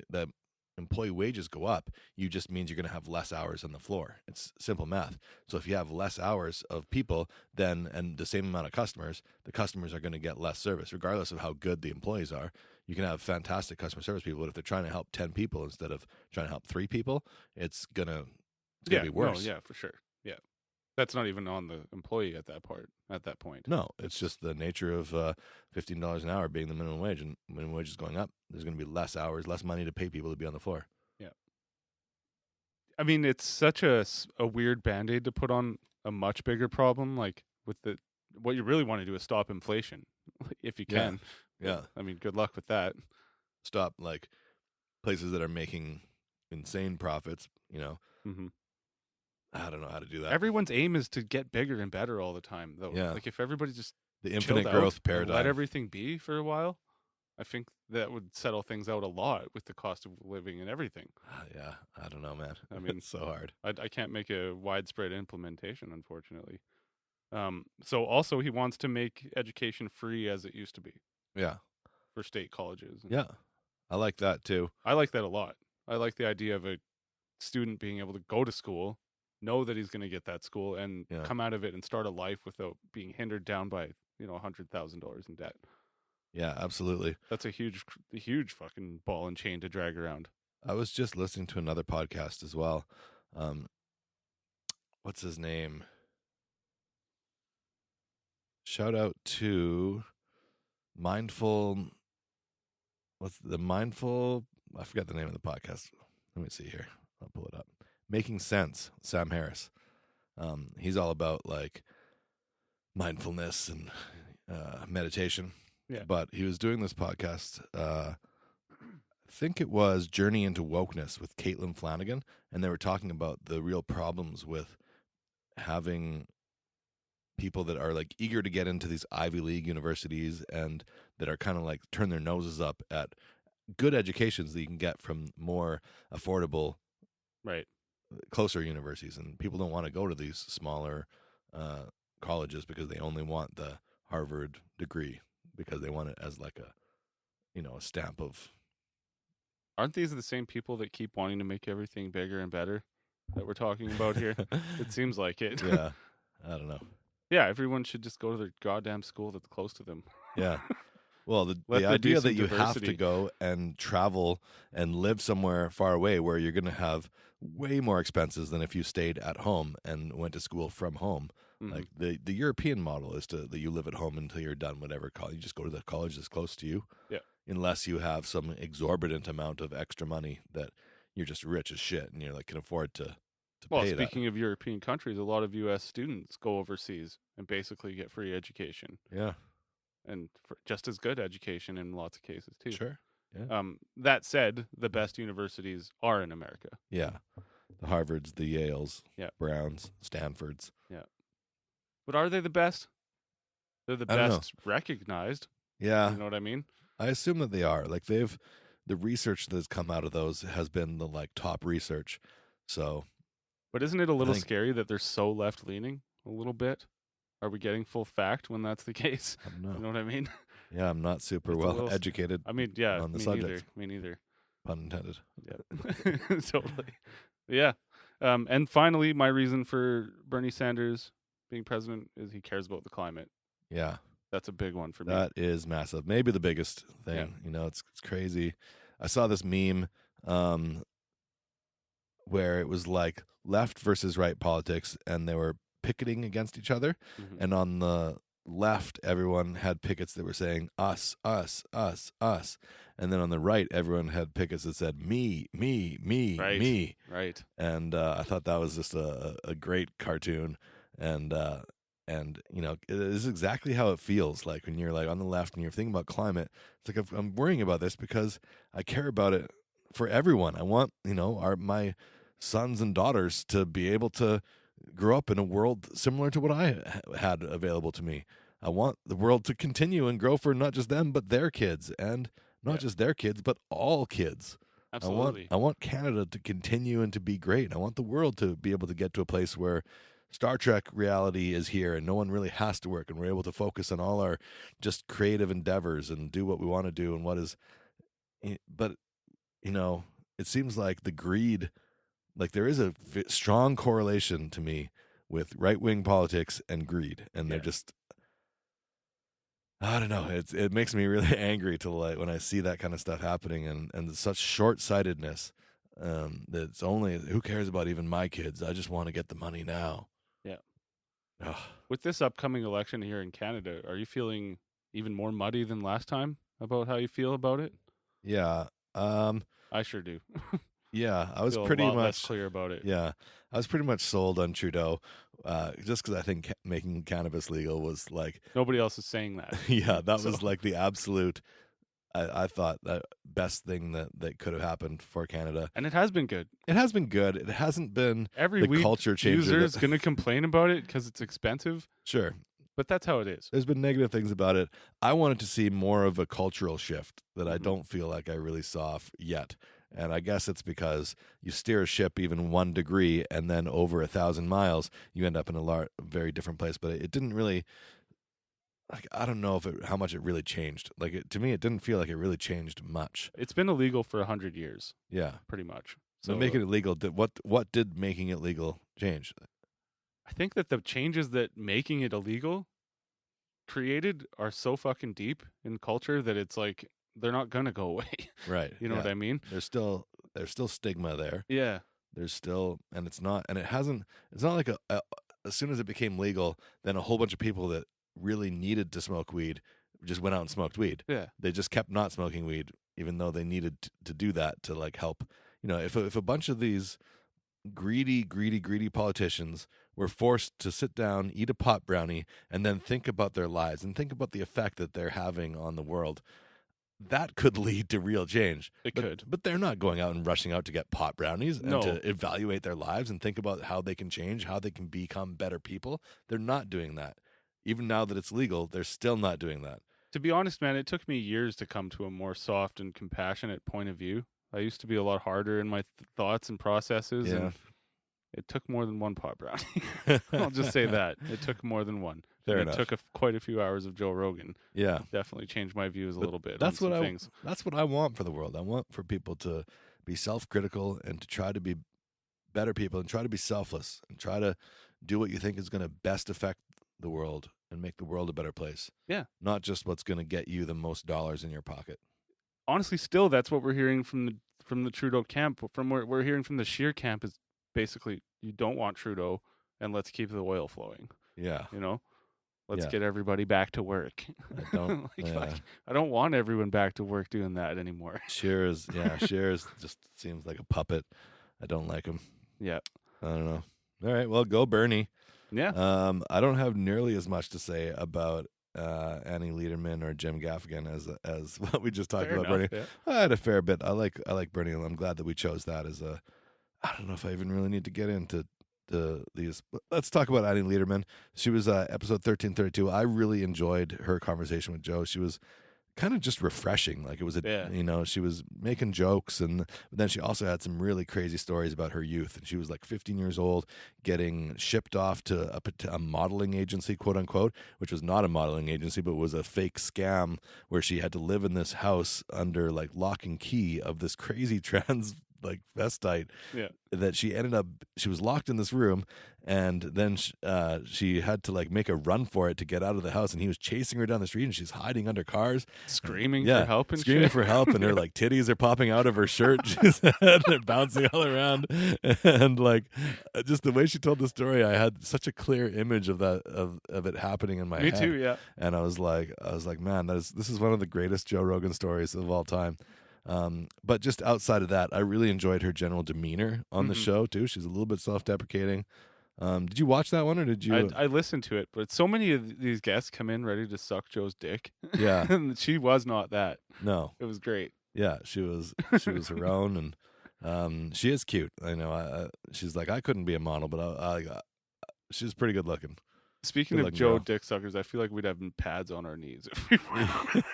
the employee wages go up, you just means you're going to have less hours on the floor. It's simple math. So if you have less hours of people and the same amount of customers, the customers are going to get less service, regardless of how good the employees are. You can have fantastic customer service people, but if they're trying to help 10 people instead of trying to help 3 people, it's gonna be worse. No, yeah, for sure. Yeah. That's not even on the employee at that point. No, it's just the nature of $15 an hour being the minimum wage, and minimum wage is going up. There's going to be less hours, less money to pay people to be on the floor. Yeah. I mean, it's such a weird Band-Aid to put on a much bigger problem. Like what you really want to do is stop inflation, if you can. Yeah. I mean, good luck with that. Stop places that are making insane profits. Mm-hmm. I don't know how to do that. Everyone's aim is to get bigger and better all the time, though. Yeah. Like if everybody just the infinite growth paradigm, let everything be for a while, I think that would settle things out a lot with the cost of living and everything. Yeah, I don't know, man. I mean, it's so hard. I can't make a widespread implementation, unfortunately. So also he wants to make education free as it used to be. Yeah. For state colleges. Yeah. I like that too. I like that a lot. I like the idea of a student being able to go to school, know that he's going to get that school, and come out of it and start a life without being hindered down by $100,000 in debt. Yeah, absolutely. That's a huge fucking ball and chain to drag around. I was just listening to another podcast as well. What's his name? Shout out to Mindful. I forgot the name of the podcast. Let me see here. I'll pull it up. Making Sense, Sam Harris. He's all about mindfulness and meditation. Yeah. But he was doing this podcast. I think it was Journey into Wokeness with Caitlin Flanagan, and they were talking about the real problems with having people that are eager to get into these Ivy League universities and that are kind of turn their noses up at good educations that you can get from more affordable, Right. closer universities, and people don't want to go to these smaller colleges because they only want the Harvard degree because they want it as like a, a stamp of. Aren't these the same people that keep wanting to make everything bigger and better that we're talking about here? It seems like it. Yeah, I don't know. Yeah, everyone should just go to their goddamn school that's close to them. Yeah. Well, the Let there be idea some that you have to diversity. go and travel and live somewhere far away where you're going to have way more expenses than if you stayed at home and went to school from home. Mhm. Like the European model is that you live at home until you're done whatever college. You just go to the college that's close to you. Yeah. Unless you have some exorbitant amount of extra money that you're just rich as shit and you're like can afford to Well, pay that. speaking of European countries, a lot of U.S. students go overseas and basically get free education Yeah. and just as good education in lots of cases too. Sure. Yeah. That said, the best universities are in America. Yeah. The Harvards, the Yales, Yeah. Browns, Stanfords. But are they the best? They're the I don't know. best recognized. Yeah. You know what I mean? I assume that they are. Like the research that's come out of those has been the like top research. So But isn't it a little think- scary that they're so left leaning a little bit? Are we getting full fact when that's the case? I don't You know. know what I mean? Yeah, I'm not super It's a well little- educated, I mean, yeah, On the me subject. neither. Me neither. pun intended. Yeah, totally. Yeah. And finally, my reason for Bernie Sanders being president is he cares about the climate. Yeah, That's a big one for me. that is massive. Maybe the biggest thing. It's crazy. I saw this meme where it was like left versus right politics, and they were picketing against each other. Mhm. And on the left, everyone had pickets that were saying us, us, us, us. And then on the right, everyone had pickets that said me, me, me, Right. me. Right. And I thought that was just a great cartoon. And it is exactly how it feels like when you're like on the left and you're thinking about climate. It's like I'm worrying about this because I care about it for everyone. I want my sons and daughters to be able to grow up in a world similar to what I had available to me. I want the world to continue and grow for not just them but their kids, and not just their kids but all kids. Absolutely. I want Canada to continue and to be great. I want the world to be able to get to a place where Star Trek reality is here and no one really has to work and we're able to focus on all our just creative endeavors and do what we want to do and what is. But, it seems like the greed, like there is a strong correlation to me with right-wing politics and greed. And they're just, I don't know. It makes me really angry to like when I see that kind of stuff happening and such short-sightedness. That it's only who cares about even my kids? I just want to get the money now. Yeah. Ugh. With this upcoming election here in Canada, are you feeling even more muddy than last time about how you feel about it? Yeah. I sure do. Yeah. I was Feel pretty a lot much less clear about it. Yeah, I was pretty much sold on Trudeau, just because I think making cannabis legal was like, Nobody else is saying that. yeah, that was So- like the absolute. I thought that best thing that could have happened for Canada. And it has been good. It has been good. It hasn't been Every the week, culture changer. user is going to complain about it because it's expensive, Sure, but that's how it is. there's been negative things about it. I wanted to see more of a cultural shift that I Mhm. don't feel like I really saw yet. And I guess it's because you steer a ship even 1 degree and then over 1,000 miles, you end up in a very different place. But it didn't really, like, I don't know how much it really changed. Like, to me, it didn't feel like it really changed much. It's been illegal for 100 years, Yeah. pretty much. So making it legal, what did making it legal change? I think that the changes that making it illegal created are so fucking deep in culture that it's like they're not gonna go away. Right. You know yeah. what I mean? There's still stigma there. Yeah. There's still, and it's not like as soon as it became legal, then a whole bunch of people that really needed to smoke weed just went out and smoked weed. Yeah. They just kept not smoking weed, even though they needed to do that to like help. If a bunch of these greedy politicians were forced to sit down, eat a pot brownie, and then think about their lives and think about the effect that they're having on the world, that could lead to real change. It could. But they're not going out and rushing out to get pot brownies and No. to evaluate their lives and think about how they can change, how they can become better people. They're not doing that. Even now that it's legal, they're still not doing that. To be honest, man, it took me years to come to a more soft and compassionate point of view. I used to be a lot harder in my thoughts and processes, Yeah. and it took more than one pot brownie. I'll just say that. It took more than one. Fair and enough. It took quite a few hours of Joe Rogan. Yeah. Definitely changed my views a little bit That's on what some I things. That's what I want for the world. I want for people to be self-critical and to try to be better people and try to be selfless and try to do what you think is going to best affect the world and make the world a better place. Yeah. Not just what's going to get you the most dollars in your pocket. Honestly, still, that's what we're hearing from the Trudeau camp. From what we're hearing from the Scheer camp is basically, you don't want Trudeau, and let's keep the oil flowing. Yeah. You know, let's Yeah. get everybody back to work. I don't I don't want everyone back to work doing that anymore. Scheer's just seems like a puppet. I don't like him. Yeah. I don't know. All right, well, go Bernie. Yeah. I don't have nearly as much to say about Annie Lederman or Jim Gaffigan as what we just talked Fair about, enough, Bernie. yeah. I had a fair bit. I like Bernie. I'm glad that we chose that as a. I don't know if I even really need to get into these. But let's talk about Annie Lederman. She was episode 1332. I really enjoyed her conversation with Joe. She was kind of just refreshing. Like it was she was making jokes, but then she also had some really crazy stories about her youth. And she was like 15 years old, getting shipped off to a modeling agency, quote unquote, which was not a modeling agency, but was a fake scam where she had to live in this house under like lock and key of this crazy trans like vestite. Yeah. That she was locked in this room, and then she had to like make a run for it to get out of the house, and he was chasing her down the street, and she's hiding under cars, Screaming for help and screaming shit. for help, and her like titties are popping out of her shirt, and they're bouncing all around, and like just the way she told the story, I had such a clear image of that of it happening in my head. Me too, yeah. And I was like, man, this is one of the greatest Joe Rogan stories of all time. But just outside of that, I really enjoyed her general demeanor on the show too. She's a little bit self-deprecating. Did you watch that one, or did you? I listened to it, but so many of these guests come in ready to suck Joe's dick. Yeah. And she was not that. No. It was great. Yeah, she was her own, and she is cute. I know. She's like, I couldn't be a model, but she's pretty good looking. Speaking Good of looking Joe girl. dick suckers, I feel like we'd have pads on our knees if we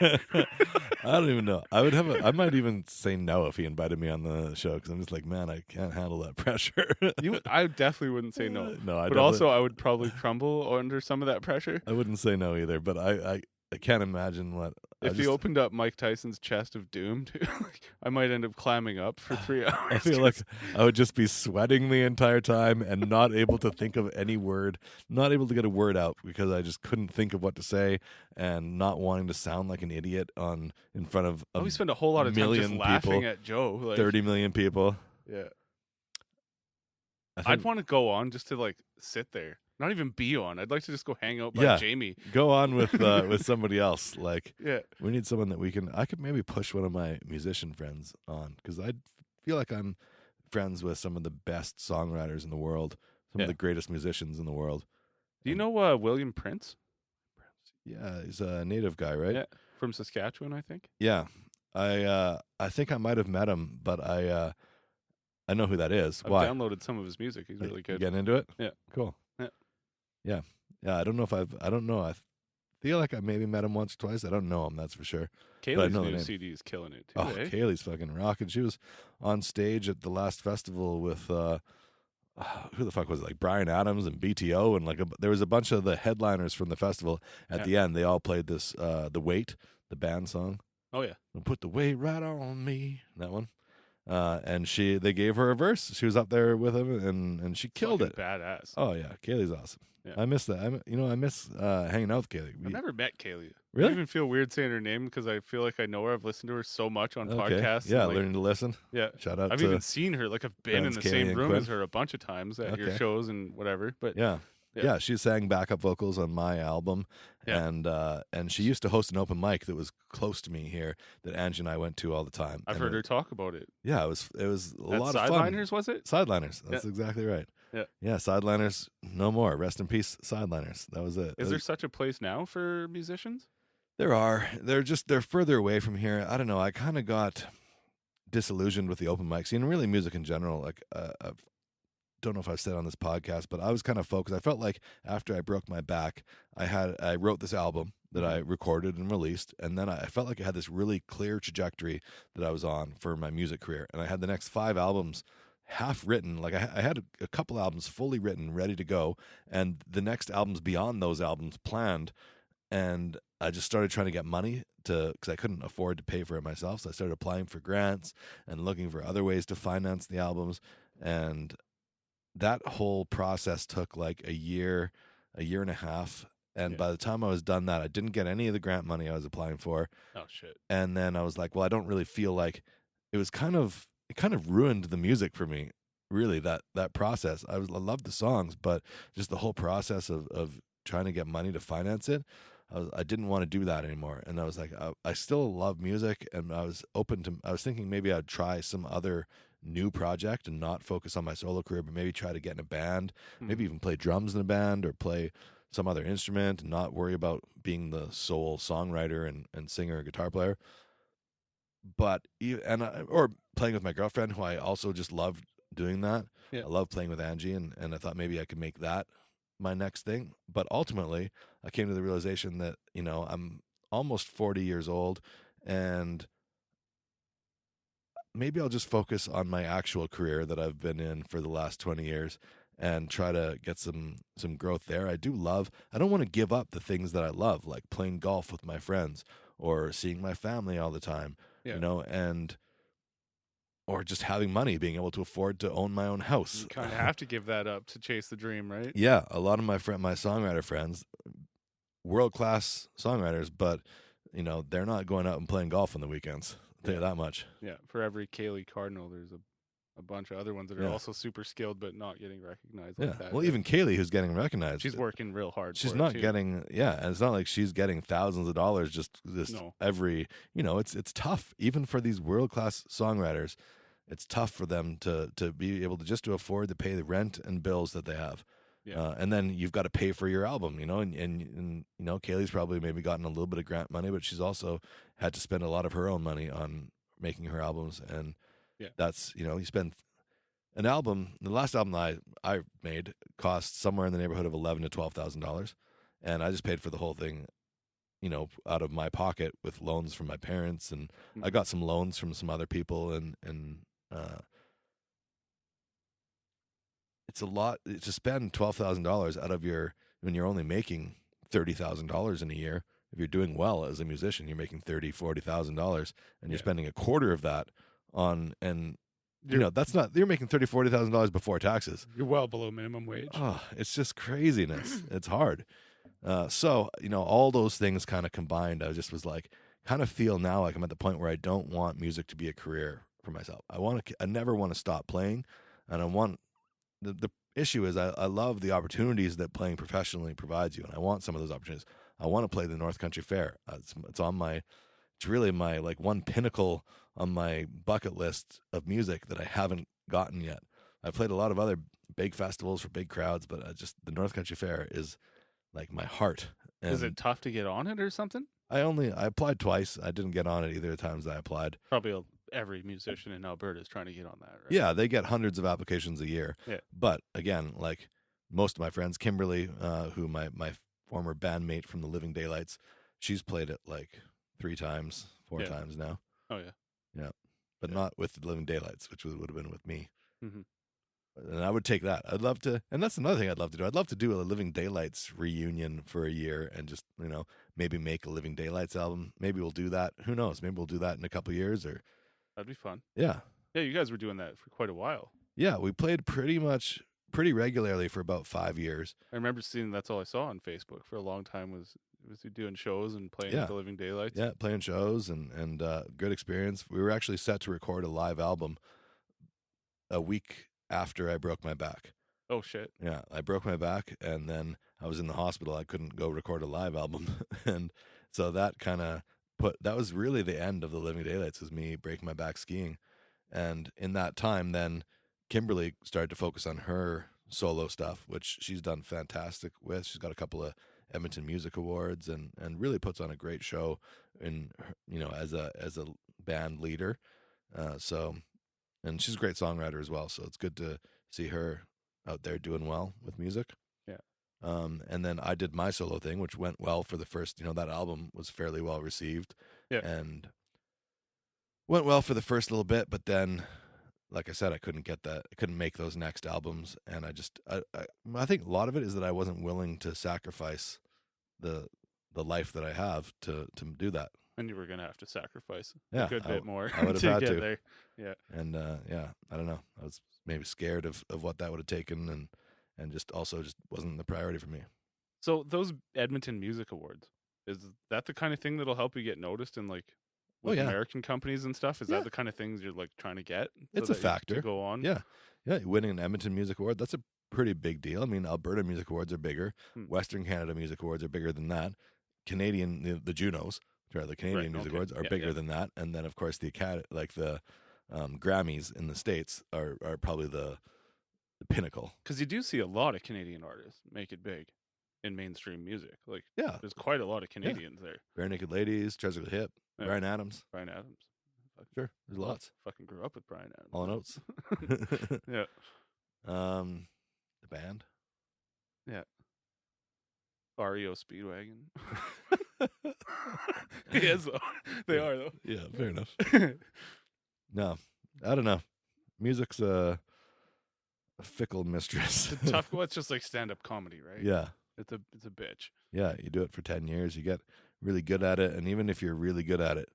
I don't even know. I might even say no if he invited me on the show, because I'm just like, man, I can't handle that pressure. I definitely wouldn't say no. No, but also I would probably crumble under some of that pressure. I wouldn't say no either. But I can't imagine what. If he opened up Mike Tyson's chest of doom, I might end up climbing up for 3 hours. I feel like I would just be sweating the entire time and not able to think of any word, not able to get a word out because I just couldn't think of what to say, and not wanting to sound like an idiot in front of we spend a whole lot of time just laughing at Joe. Like, 30 million people. Yeah. I'd want to go on just to like sit there. Not even be on. I'd like to just go hang out by Jamie. Go on with somebody else. Like, yeah, we need someone that I could maybe push one of my musician friends on, because I feel like I'm friends with some of the best songwriters in the world, some of the greatest musicians in the world. Do you know William Prince? Yeah, he's a native guy, right? Yeah, from Saskatchewan, I think. Yeah, I think I might have met him, but I know who that is. I've Why? downloaded some of his music. He's really good. Getting into it? Yeah. Cool. Yeah. Yeah. I don't know. I feel like I maybe met him once or twice. I don't know him, that's for sure. Kaylee's new CD is killing it too. Oh, Kaylee's fucking rocking. She was on stage at the last festival with who the fuck was it? Like Bryan Adams and BTO, and like there was a bunch of the headliners from the festival. At the end, they all played this "The Weight," the band song. Oh yeah. Put the weight right on me. That one. And they gave her a verse. She was up there with him, and she killed it. Badass. Oh yeah, Kaylee's awesome. Yeah. I miss that. I miss hanging out with Kaylee. I've never met Kaylee. Really? I even feel weird saying her name because I feel like I know her. I've listened to her so much on Okay. podcasts. Yeah, and, like, learning to listen. Yeah. Shout out I've to even seen her. Like, I've been in friends the Kaylee same and room Quinn. as her a bunch of times at your Okay. shows and whatever. But Yeah. Yeah. Yeah, she sang backup vocals on my album, Yeah. and she used to host an open mic that was close to me here that Angie and I went to all the time. I've And heard her talk about it. Yeah, it was a At lot of fun. Sideliners, was it? Sideliners. That's exactly right. Yeah. Sideliners, no more. Rest in peace, Sideliners. That was it. Is there such a place now for musicians? There are. They're further away from here. I don't know. I kind of got disillusioned with the open mic scene, and really music in general. Like don't know if I've said on this podcast, but I was kind of focused. I felt like after I broke my back, I wrote this album that I recorded and released, and then I felt like I had this really clear trajectory that I was on for my music career, and I had the next 5 albums half written. Like I had a couple albums fully written, ready to go, and the next albums beyond those albums planned. And I just started trying to get money because I couldn't afford to pay for it myself. So I started applying for grants and looking for other ways to finance the albums. And that whole process took like a year and a half. And by the time I was done that, I didn't get any of the grant money I was applying for. Oh, shit. And then I was like, well, I don't really feel like it kind of ruined the music for me. Really, that process. I loved the songs, but just the whole process of trying to get money to finance it, I didn't want to do that anymore. And I was like, I still love music, and I was thinking maybe I'd try some other new project and not focus on my solo career, but maybe try to get in a band, maybe even play drums in a band or play some other instrument and not worry about being the sole songwriter and singer or guitar player. But or playing with my girlfriend, who I also just loved doing that. Yeah. I love playing with Angie, and I thought maybe I could make that my next thing. But ultimately, I came to the realization that, I'm almost 40 years old, and maybe I'll just focus on my actual career that I've been in for the last 20 years and try to get some growth there. I don't want to give up the things that I love, like playing golf with my friends or seeing my family all the time, or just having money, being able to afford to own my own house. You kind of have to give that up to chase the dream, right? Yeah, a lot of my songwriter friends, world-class songwriters, but, they're not going out and playing golf on the weekends. I'll tell you that much. Yeah, for every Kaylee Cardinal, there's a bunch of other ones that are also super skilled but not getting recognized like that. Well, even Kaylee, who's getting recognized. She's working real hard. She's not getting, and it's not like she's getting thousands of dollars just every, it's tough. Even for these world-class songwriters, it's tough for them to be able to afford to pay the rent and bills that they have. Yeah. And then you've got to pay for your album, and Kaylee's probably maybe gotten a little bit of grant money, but she's also had to spend a lot of her own money on making her albums. And that's, you spend an album. The last album I made cost somewhere in the neighborhood of $11,000 to $12,000. And I just paid for the whole thing, out of my pocket with loans from my parents. And I got some loans from some other people, and it's a lot to spend $12,000 out of when you're only making $30,000 in a year. If you're doing well as a musician, you're making $30,000-$40,000, and you're spending a quarter of that on, and that's not, you're making $30,000-$40,000 before taxes. You're well below minimum wage. Oh, it's just craziness. It's hard. So all those things kind of combined, I just was like, kind of feel now like I'm at the point where I don't want music to be a career for myself. I never want to stop playing, and I want the issue is I love the opportunities that playing professionally provides you, and I want some of those opportunities. I want to play the North Country Fair. It's really my like one pinnacle on my bucket list of music that I haven't gotten yet. I've played a lot of other big festivals for big crowds, but just the North Country Fair is like my heart. And is it tough to get on it or something? I applied twice. I didn't get on it either times I applied. Probably every musician in Alberta is trying to get on that, right? Yeah, they get hundreds of applications a year. Yeah. But again, like most of my friends, Kimberly, who my former bandmate from the Living Daylights, she's played it like 3 times, 4 times now. Oh, yeah. Yeah. But not with the Living Daylights, which would have been with me. Mm-hmm. And I would take that. I'd love to, and that's another thing I'd love to do. I'd love to do a Living Daylights reunion for a year and just, maybe make a Living Daylights album. Maybe we'll do that. Who knows? Maybe we'll do that in a couple of years. Or that'd be fun. Yeah. Yeah, you guys were doing that for quite a while. Yeah, we played pretty regularly for about 5 years. I remember seeing That's All I Saw on Facebook for a long time was you doing shows and playing with the Living Daylights? Yeah, playing shows and good experience. We were actually set to record a live album a week after I broke my back. Oh, shit. Yeah, I broke my back, and then I was in the hospital. I couldn't go record a live album. And so that kind of that was really the end of the Living Daylights, was me breaking my back skiing. And in that time, then Kimberly started to focus on her solo stuff, which she's done fantastic with. She's got a couple of Edmonton Music Awards and really puts on a great show as a band leader. And she's a great songwriter as well. So it's good to see her out there doing well with music. Yeah. And then I did my solo thing, which went well for the first, that album was fairly well received. Yeah. And went well for the first little bit, but then, like I said, I couldn't make those next albums. And I think a lot of it is that I wasn't willing to sacrifice the life that I have to do that. And you were going to have to sacrifice Yeah, a good bit more I would have to had get to. there. Yeah. And I don't know. I was maybe scared of what that would have taken, and just wasn't the priority for me. So those Edmonton Music Awards, is that the kind of thing that'll help you get noticed in like with American companies and stuff? Is that the kind of things you're like trying to get? It's a factor. To go on. Yeah. Winning an Edmonton Music Award, that's a pretty big deal. I mean, Alberta Music Awards are bigger. Western Canada Music Awards are bigger than that. Canadian, the Junos, the Canadian Music Awards are bigger than that. And then, of course, the Grammys in the States are probably the pinnacle. Because you do see a lot of Canadian artists make it big in mainstream music. Like, there's quite a lot of Canadians there. Bare Naked Ladies, Treasure of the Hip, Bryan Adams. Sure, there's lots. Fucking grew up with Bryan Adams. All Notes. Yeah. The band. Yeah. REO Speedwagon. Yes, though. They are, though. Yeah, fair enough. No, I don't know. Music's a fickle mistress. It's a tough. Well, it's just like stand-up comedy, right? Yeah. It's a bitch. Yeah, you do it for 10 years, you get really good at it, and even if you're really good at it,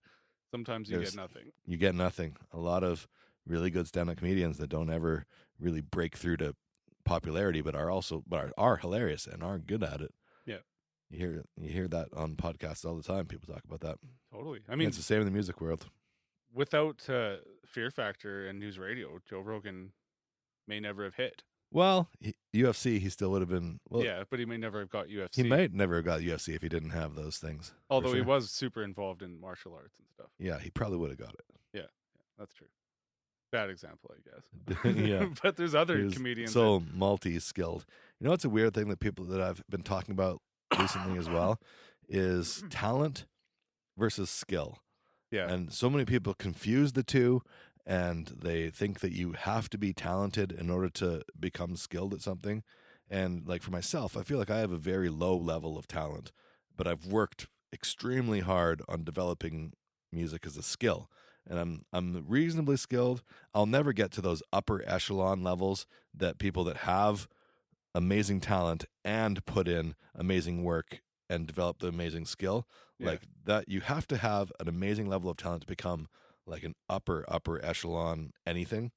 sometimes you get nothing. You get nothing. A lot of really good stand-up comedians that don't ever really break through to popularity, but are hilarious and are good at it. Yeah. You hear that on podcasts all the time. People talk about that. Totally. I mean, it's the same in the music world. Without Fear Factor and News Radio, Joe Rogan may never have hit. Well, UFC, he still would have been. Well, yeah, but he may never have got UFC. He might never have got UFC if he didn't have those things. Although he was super involved in martial arts and stuff. Yeah, he probably would have got it. Yeah, that's true. Bad example, I guess. Yeah. But there's other comedians. So multi-skilled. You know, it's a weird thing that people that I've been talking about recently as well is talent versus skill. Yeah. And so many people confuse the two, and they think that you have to be talented in order to become skilled at something. And like for myself, I feel like I have a very low level of talent, but I've worked extremely hard on developing music as a skill. And I'm reasonably skilled. I'll never get to those upper echelon levels that people that have amazing talent and put in amazing work and develop the amazing skill. Yeah. Like that, you have to have an amazing level of talent to become like an upper echelon anything,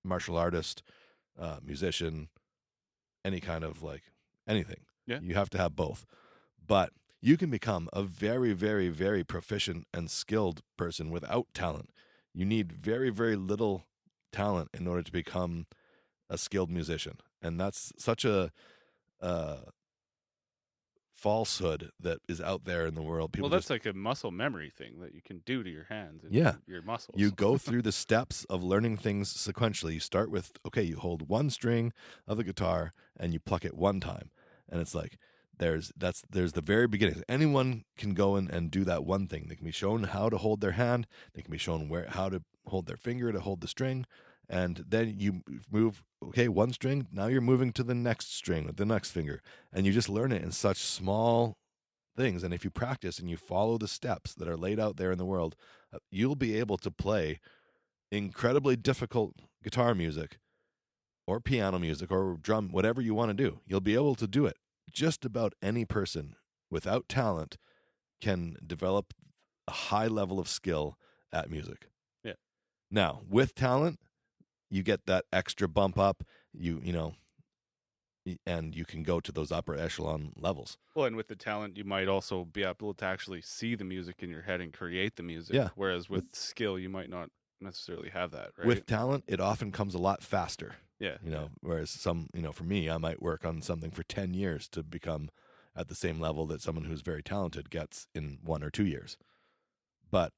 martial artist, musician, any kind of like anything. Yeah. You have to have both. But you can become a very, very, very proficient and skilled person without talent. You need very, very little talent in order to become a skilled musician. And that's such a falsehood that is out there in the world. People that's like a muscle memory thing that you can do to your hands and your muscles. You go through the steps of learning things sequentially. You start with, you hold one string of the guitar and you pluck it one time. And it's like, there's the very beginning. Anyone can go in and do that one thing. They can be shown how to hold their hand. They can be shown how to hold their finger to hold the string. And then you move, one string. Now you're moving to the next string with the next finger. And you just learn it in such small things. And if you practice and you follow the steps that are laid out there in the world, you'll be able to play incredibly difficult guitar music or piano music or drum, whatever you want to do. You'll be able to do it. Just about any person without talent can develop a high level of skill at music. Yeah. Now, with talent, you get that extra bump up, and you can go to those upper echelon levels. Well, and with the talent, you might also be able to actually see the music in your head and create the music. Yeah. Whereas with skill, you might not necessarily have that, right? With talent, it often comes a lot faster. Yeah. Whereas for me, I might work on something for 10 years to become at the same level that someone who's very talented gets in 1 or 2 years. But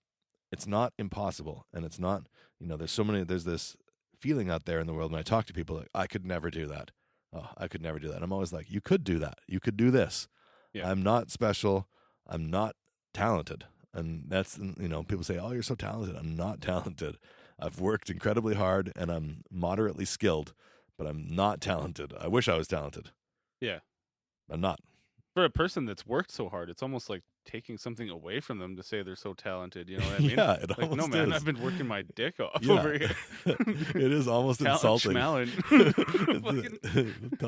it's not impossible. And it's not, there's this feeling out there in the world when I talk to people like, I could never do that. Oh, I could never do that. I'm always like, you could do that. You could do this. Yeah. I'm not special. I'm not talented. And that's, people say, oh, you're so talented. I'm not talented. I've worked incredibly hard and I'm moderately skilled, but I'm not talented. I wish I was talented. Yeah. I'm not. For a person that's worked so hard, it's almost like taking something away from them to say they're so talented. You know what I mean? Yeah, it like, almost no, man, is. I've been working my dick off Yeah. over here. It is almost insulting. Tell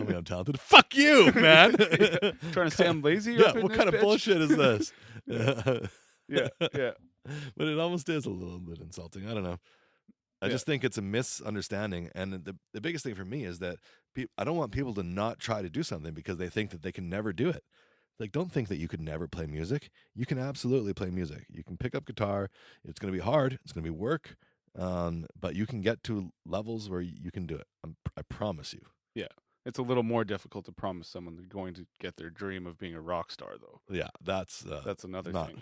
me I'm talented. Fuck you, man. Trying to say I'm lazy? Yeah, up in what this kind of bitch? bullshit is this? Yeah. But it almost is a little bit insulting. I don't know. I just think it's a misunderstanding. And the biggest thing for me is that I don't want people to not try to do something because they think that they can never do it. Like, don't think that you could never play music. You can absolutely play music. You can pick up guitar. It's going to be hard. It's going to be work. But you can get to levels where you can do it. I promise you. Yeah. It's a little more difficult to promise someone they're going to get their dream of being a rock star, though. Yeah, that's another thing.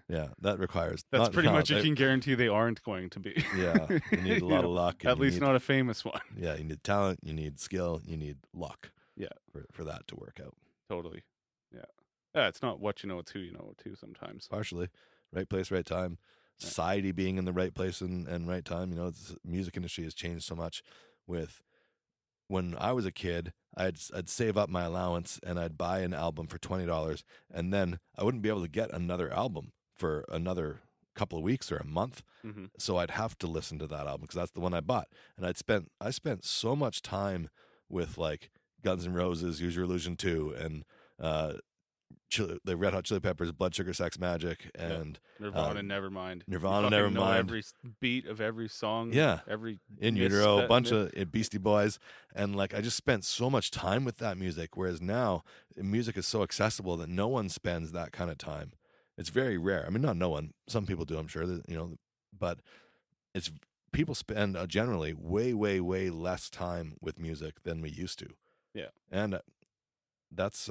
Yeah, that requires. That's pretty much you can guarantee they aren't going to be. Yeah, you need a lot of luck. At least not a famous one. Yeah, you need talent, you need skill, you need luck. Yeah, for that to work out. Totally. Yeah, it's not what you know, it's who you know too. Sometimes. Partially, right place, right time. Society being in the right place and right time. You know, the music industry has changed so much. With when I was a kid, I'd save up my allowance and I'd buy an album for $20, and then I wouldn't be able to get another album for another couple of weeks or a month. Mm-hmm. So I'd have to listen to that album because that's the one I bought. And I spent so much time with like Guns N' Roses, Use Your Illusion 2, and the Red Hot Chili Peppers, Blood Sugar Sex Magic, and Nirvana, Nevermind. Nirvana, Nevermind. Every beat of every song. Yeah, every In Utero, a bunch of Beastie Boys, and like I just spent so much time with that music. Whereas now, music is so accessible that no one spends that kind of time. It's very rare. I mean, not no one. Some people do, I'm sure. That, you know, but it's people spend generally way, way, way less time with music than we used to. Yeah, and that's.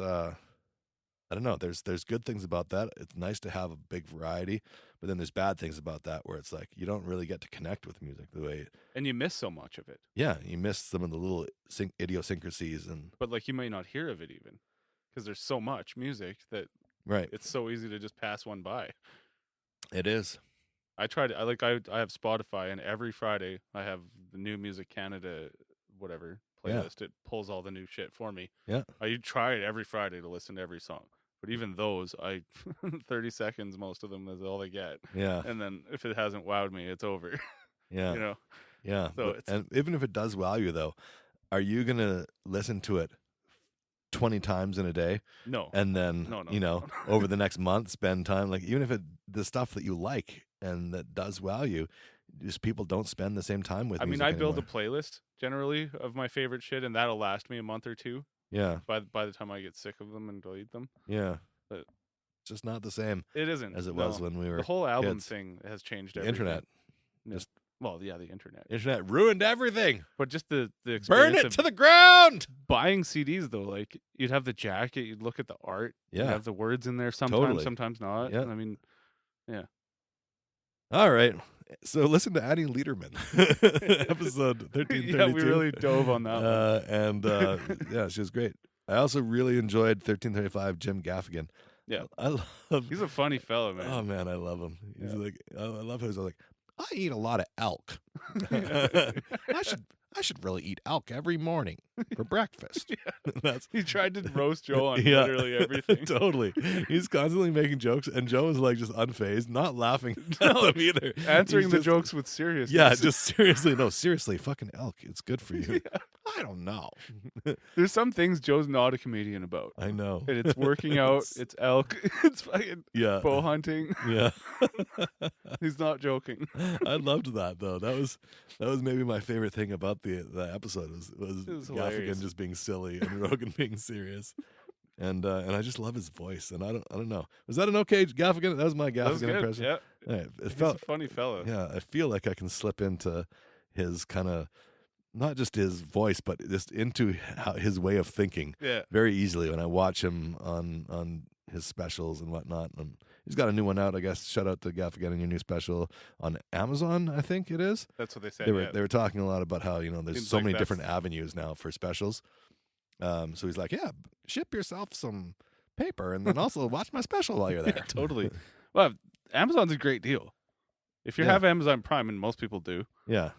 I don't know. There's good things about that. It's nice to have a big variety, but then there's bad things about that where it's like you don't really get to connect with music the way. And you miss so much of it. Yeah, you miss some of the little idiosyncrasies But like you might not hear of it even, because there's so much music that right. It's so easy to just pass one by. It is. I have Spotify, and every Friday I have the New Music Canada whatever playlist. It pulls all the new shit for me. Yeah, I try it every Friday to listen to every song. But even those, 30 seconds, most of them is all they get. Yeah. And then if it hasn't wowed me, it's over. Yeah. You know? Yeah. So and even if it does wow you, though, are you going to listen to it 20 times in a day? No. And then, over the next month, spend time, like, even if the stuff that you like and that does wow you, just people don't spend the same time with music I build anymore. a playlist, generally, of my favorite shit, and that'll last me a month or two. Yeah. By the time I get sick of them and delete them. Yeah. But it's just not the same. It isn't. As it was when we were The whole album kids. thing has changed The everything. internet. The internet. Internet ruined everything. But just the Burn experience it of to the ground. buying CDs, though, like, you'd have the jacket, you'd look at the art, Yeah. you'd have the words in there sometimes, Totally. sometimes not. Yeah. I mean, yeah. All right. So listen to Annie Lederman, episode 1332. Yeah, we really dove on that one. And yeah, she was great. I also really enjoyed 1335 Jim Gaffigan. Yeah. I love. He's a funny fellow, man. Oh man, I love him. He's Yeah. like, I love how he's like, I eat a lot of elk. I should really eat elk every morning for breakfast. That's He tried to roast Joe on Yeah. literally everything. Totally. He's constantly making jokes, and Joe is like just unfazed, not laughing at them either. Answering He's the just- jokes with seriousness. Yeah, just seriously. No, seriously, fucking elk. It's good for you. I don't know. There's some things Joe's not a comedian about. I know. And it's working out, it's elk, it's fucking Yeah. bow hunting. Yeah. He's not joking. I loved that though. That was maybe my favorite thing about the episode was It was hilarious. Gaffigan just being silly and Rogan being serious. And I just love his voice. And I don't know. Was that an okay Gaffigan? That was my That was Gaffigan good. impression. Yeah. All right. It He's felt a funny fellow. yeah, I feel like I can slip into his kind of not just his voice, but just into his way of thinking Yeah. very easily when I watch him on his specials and whatnot. He's got a new one out, I guess. Shout out to Gaffigan and your new special on Amazon, I think it is. That's what they said. They were talking a lot about how, there's Seems so like many that's- different avenues now for specials. So he's like, yeah, ship yourself some paper and then also watch my special while you're there. Yeah, totally. Well, Amazon's a great deal. If you Yeah. have Amazon Prime, and most people do, Yeah.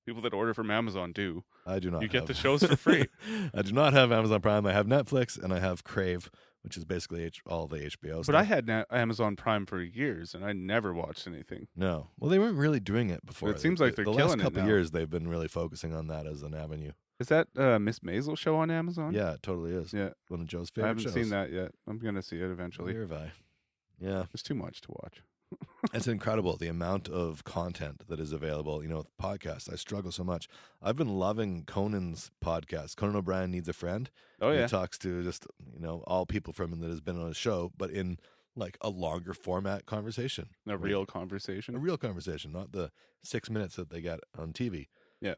people that order from Amazon do, I do not. You get have- the shows for free. I do not have Amazon Prime. I have Netflix and I have Crave, which is basically all the HBO But stuff. I had Amazon Prime for years, and I never watched anything. No. Well, they weren't really doing it before. It seems like they're the killing last it couple now. years they've been really focusing on that as an avenue. Is that Miss Maisel show on Amazon? Yeah, it totally is. Yeah. One of Joe's favorite I haven't shows. seen that yet. I'm going to see it eventually. Neither have I. Yeah. There's too much to watch. It's incredible the amount of content that is available. You know, with podcasts, I struggle so much. I've been loving Conan's podcast. Conan O'Brien Needs a Friend. Oh, yeah. He talks to just, all people from him that has been on his show, but in like a longer format conversation. A real conversation. A real conversation, not the 6 minutes that they get on TV. Yeah.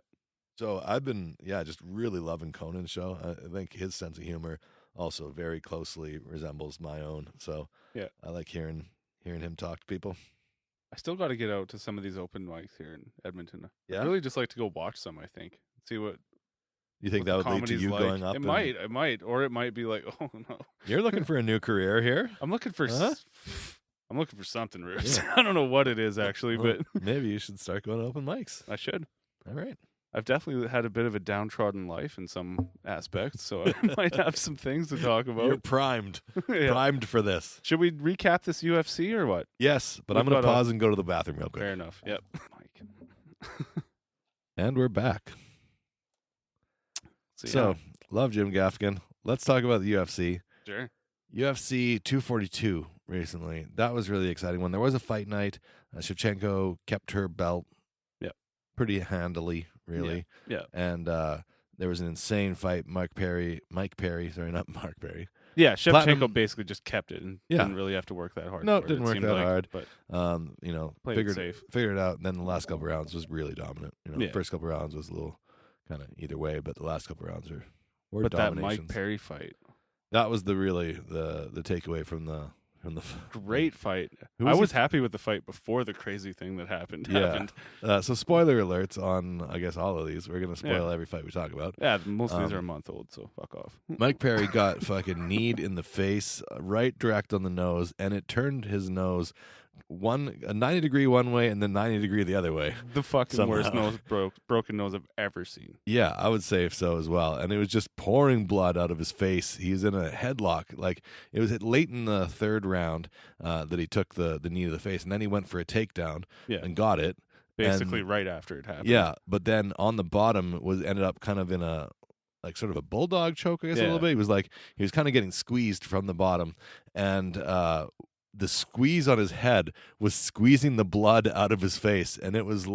So I've been, just really loving Conan's show. I think his sense of humor also very closely resembles my own. So yeah, I like hearing him talk to people. I still got to get out to some of these open mics here in Edmonton. Yeah? I'd really just like to go watch some, I think. See what You think that what the would lead to comedy's you like. going up? It might. Or it might be like, oh, no. You're looking for a new career here? I'm looking for Huh? I'm looking for something, Reubs. Yeah. I don't know what it is, actually, Well, but maybe you should start going to open mics. I should. All right. I've definitely had a bit of a downtrodden life in some aspects, so I might have some things to talk about. You're primed. Yeah. Primed for this. Should we recap this UFC or what? Yes, but We've I'm going to got a- pause and go to the bathroom real quick. Fair enough. Yep. Mike. And we're back. So, So, love Jim Gaffigan. Let's talk about the UFC. sure. UFC 242 recently. That was really exciting. When there was a fight night, Shevchenko kept her belt pretty handily, really. Yeah. And there was an insane fight. Mike Perry, sorry, not Mark Perry. Yeah, Shevchenko Platinum- basically just kept it and Yeah. didn't really have to work that hard. No, for it didn't work seemed that like, hard. But played it figured safe. it out. And then the last couple rounds was really dominant. Yeah. The first couple rounds was a little kind of either way, but the last couple rounds were But that dominations. Mike Perry fight, That was the takeaway from the great fight. Who I was was he- happy with the fight before the crazy thing that happened. Yeah. So spoiler alerts on, I guess, all of these. We're going to spoil Yeah. every fight we talk about. Yeah, most of these Um, are a month old, so fuck off. Mike Perry got fucking kneed in the face, right direct on the nose, and it turned his nose a 90 degree one way and then 90 degree the other way. The fucking worst somehow. broken nose I've ever seen. Yeah, I would say so as well. And it was just pouring blood out of his face. He's in a headlock. Like, it was late in the third round that he took the knee to the face, and then he went for a takedown Yeah, and got it. basically and- right after it happened. Yeah, but then on the bottom ended up kind of in a like sort of a bulldog choke, I guess, a Yeah. little bit. He was kind of getting squeezed from the bottom, and the squeeze on his head was squeezing the blood out of his face, and it was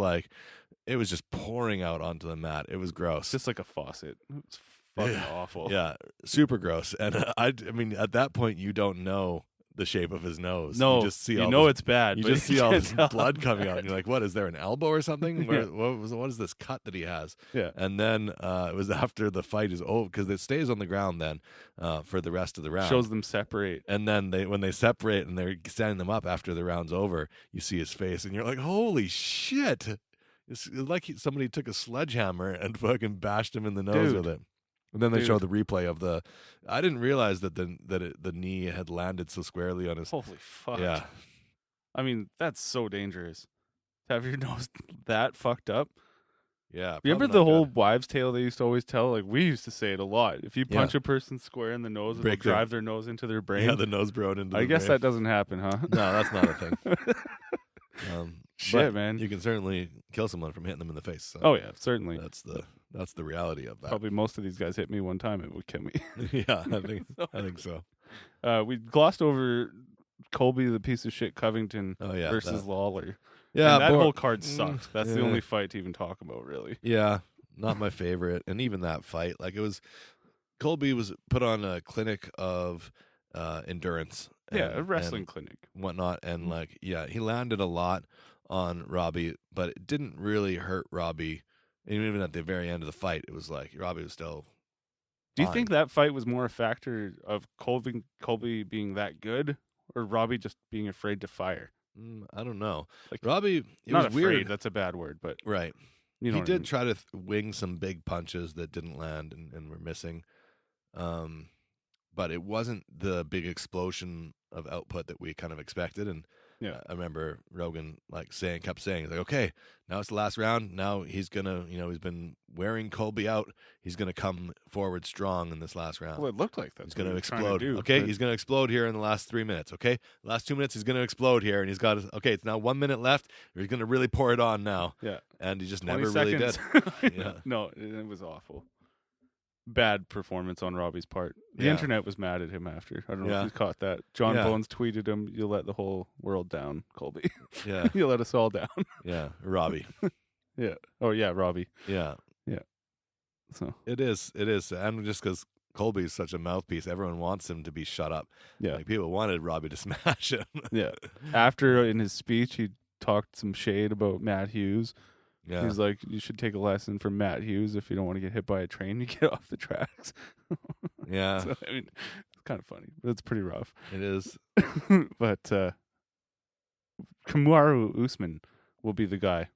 just pouring out onto the mat. It was gross. Just like a faucet. It was fucking awful. Yeah, super gross. And I mean, at that point, you don't know the shape of his nose. No, you just see you all know this, it's bad. you but just see all can't this tell. blood coming out, and you're like, "What is there? An elbow or something? Where, Yeah. what is this cut that he has?" Yeah. And then it was after the fight is over because it stays on the ground then for the rest of the round. Shows them separate. And then when they separate and they're standing them up after the round's over, you see his face, and you're like, "Holy shit!" It's like somebody took a sledgehammer and fucking bashed him in the nose Dude. with it. And then they Dude. show the replay of the. I didn't realize that the knee had landed so squarely on his. Holy fuck. Yeah, I mean, that's so dangerous. To have your nose that fucked up. yeah. Remember probably the not whole good. wives' tale they used to always tell? Like, we used to say it a lot. If you Yeah. punch a person square in the nose, it'll Break their- drive their nose into their brain. Yeah, the nose brown into. I the guess brain. that doesn't happen, huh? No, that's not a thing. Shit, but man. You can certainly kill someone from hitting them in the face. So Oh, yeah, certainly. that's the reality of that. Probably most of these guys hit me one time. It would kill me. Yeah, I think so. We glossed over Colby, the piece of shit Covington Oh yeah, versus that- Lawler. yeah. And that Bor- whole card sucked. That's the yeah. only fight to even talk about, really. Yeah, not my favorite. And even that fight, like Colby was put on a clinic of endurance. Yeah, a and- wrestling and clinic. whatnot, and he landed a lot on Robbie, but it didn't really hurt Robbie. And even at the very end of the fight, it was like Robbie was still. Do you fine. think that fight was more a factor of Colby being that good, or Robbie just being afraid to fire? I don't know. Like, Robbie, it Not was afraid. weird. That's a bad word, but Right. you know He what I did mean. try to wing some big punches that didn't land and were missing. But it wasn't the big explosion of output that we kind of expected. And Yeah. I remember Rogan kept saying, like, okay, now it's the last round. Now he's gonna, he's been wearing Colby out. He's gonna come forward strong in this last round. Well, it looked like that's He's gonna what he was trying to explode. do, Okay, but- he's gonna explode here in the last 3 minutes. Okay, last 2 minutes he's gonna explode here, and he's got. Okay, it's now 1 minute left. He's gonna really pour it on now. Yeah. And he just 20 never really did. seconds. Yeah. No, it was awful. Bad performance on Robbie's part. The Yeah. internet was mad at him after. I don't know Yeah. if you caught that. John Yeah. Bones tweeted him, "You let the whole world down, Colby. Yeah, You let us all down." yeah, Robbie. Yeah. Oh yeah, Robbie. Yeah, So it is, and just because Colby's such a mouthpiece, everyone wants him to be shut up. yeah, Like, people wanted Robbie to smash him. yeah. After in his speech, he talked some shade about Matt Hughes. Yeah, He's like, "You should take a lesson from Matt Hughes. If you don't want to get hit by a train, you get off the tracks." yeah, So, I mean, it's kind of funny, but it's pretty rough. it is. But Kamaru Usman will be the guy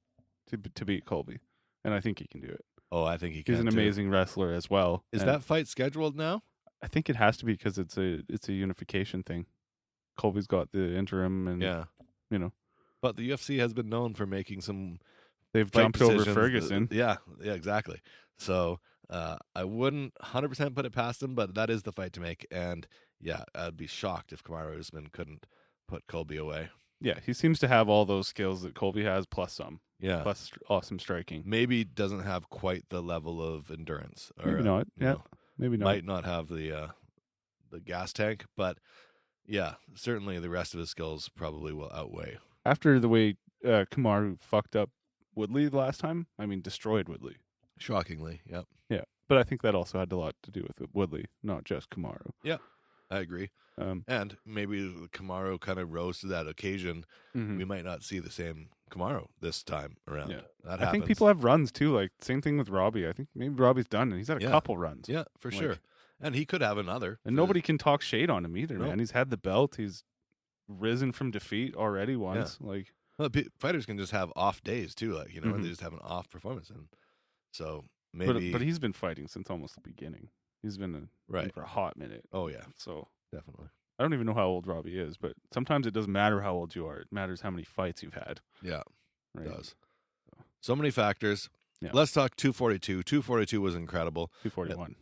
to beat Colby, and I think he can do it. Oh, I think he can. He's an too. amazing wrestler as well. Is and that fight scheduled now? I think it has to be because it's a unification thing. Colby's got the interim, and Yeah, you know but the UFC has been known for making some they've fight jumped over decisions. Ferguson. Yeah, exactly. So I wouldn't 100% put it past him, but that is the fight to make. And yeah, I'd be shocked if Kamaru Usman couldn't put Colby away. Yeah, he seems to have all those skills that Colby has, plus some, Yeah, plus awesome striking. maybe doesn't have quite the level of endurance. Or, Maybe not. you Yeah, know, maybe not. might not have the gas tank, but yeah, certainly the rest of his skills probably will outweigh. After the way Kamaru fucked up Woodley last time, I mean, destroyed Woodley. Shockingly, yep. Yeah, but I think that also had a lot to do with Woodley, not just Kamaru. I agree. And maybe Kamaru kind of rose to that occasion. Mhm. We might not see the same Kamaru this time around. Yeah. That I think happens. people have runs too. Like same thing with Robbie. I think maybe Robbie's done, and he's had a Yeah. couple runs. Yeah, for Like- sure. And he could have another. And nobody can talk shade on him either, No. man. He's had the belt. He's risen from defeat already once. Like Well, fighters can just have off days too, like Mhm. they just have an off performance, and so maybe. but he's been fighting since almost the beginning. He's been in Right. for a hot minute. Oh yeah, So definitely. I don't even know how old Robbie is, but sometimes it doesn't matter how old you are. It matters how many fights you've had. Yeah, Right? it does. So many factors. Yeah. Let's talk 242. 242 was incredible. 241.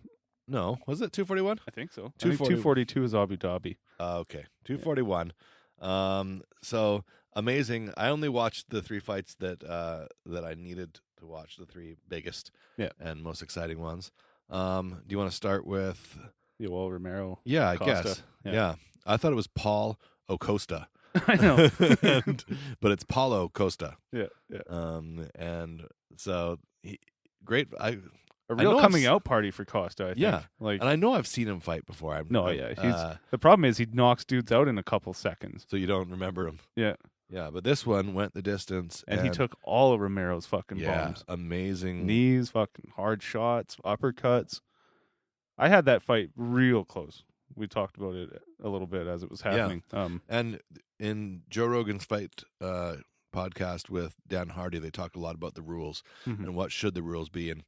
No, was it 241? I think so. I think 240 242 is Abu Dhabi. Okay, 241. So amazing. I only watched the 3 fights that I needed to watch, the 3 biggest and most exciting ones. Do you want to start with? Yoel Romero. Yeah, I Costa. guess. Yeah. Yeah, I thought it was Paul Acosta, I know. but it's Paulo Costa. Yeah, yeah. And so great. A I real know I've coming s- out party for Costa, I think. Yeah. Like And I know I've seen him fight before. yeah, the problem is he knocks dudes out in a couple seconds. so you don't remember him. Yeah. Yeah, but this one went the distance, And he took all of Romero's fucking yeah, bombs. amazing. Knees, fucking hard shots, uppercuts. I had that fight real close. We talked about it a little bit as it was happening. And in Joe Rogan's fight podcast with Dan Hardy, they talk a lot about the rules Mhm. and what should the rules be. And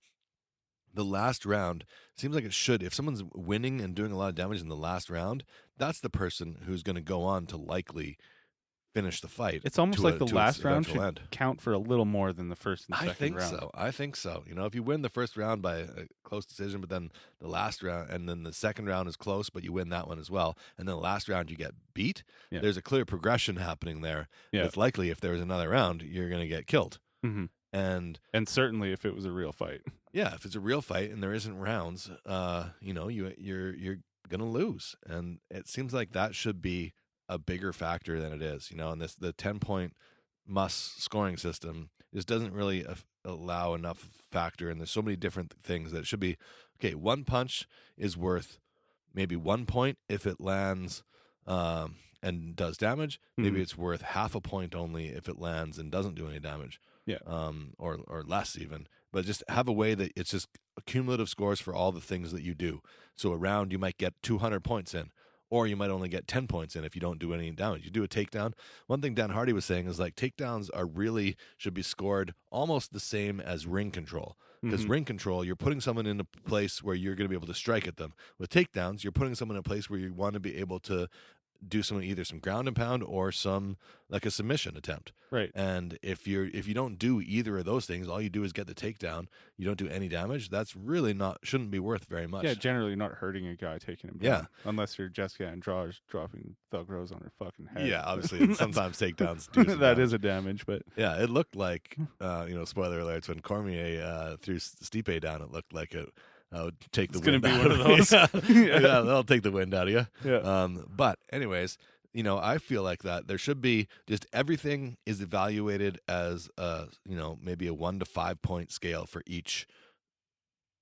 the last round seems like it should. If someone's winning and doing a lot of damage in the last round, that's the person who's going to go on to likely finish the fight. It's almost to like a- the to its last round eventual should end. count for a little more than the first and second I think round. so. I think so. If you win the first round by a close decision, but then the last round and then the second round is close, but you win that one as well, and then the last round you get beat, Yeah. there's a clear progression happening there. Yeah. It's likely if there's another round, you're going to get killed. Mhm. And And certainly if it was a real fight. yeah, if it's a real fight and there isn't rounds, you're going to lose. And it seems like that should be a bigger factor than it is, and the 10-point must scoring system just doesn't really allow enough factor, and there's so many different things that it should be. Okay, one punch is worth maybe 1 point if it lands and does damage. Maybe Mhm. it's worth half a point only if it lands and doesn't do any damage. Yeah. Or less even. But just have a way that it's just cumulative scores for all the things that you do. So a round you might get 200 points in, or you might only get 10 points in if you don't do any damage. You do a takedown. One thing Dan Hardy was saying is like takedowns should be scored almost the same as ring control. Because Mhm. ring control, you're putting someone in a place where you're going to be able to strike at them. With takedowns, you're putting someone in a place where you want to be able to do either some ground and pound or some like a submission attempt. Right. And if you don't do either of those things, all you do is get the takedown. You don't do any damage. That's really shouldn't be worth very much. Yeah, generally not hurting a guy taking him down. Yeah. Unless you're Jessica Andrade dropping Thug Rose on her fucking head. Yeah, obviously sometimes takedowns do some that damage. is a damage, but Yeah, it looked like spoiler alerts, when Cormier threw Stipe down, it looked like it would take the wind out of those. Yeah, they'll take the wind out of you. Yeah. But anyways, I feel like that there should be just everything is evaluated as maybe a 1 to 5 point scale for each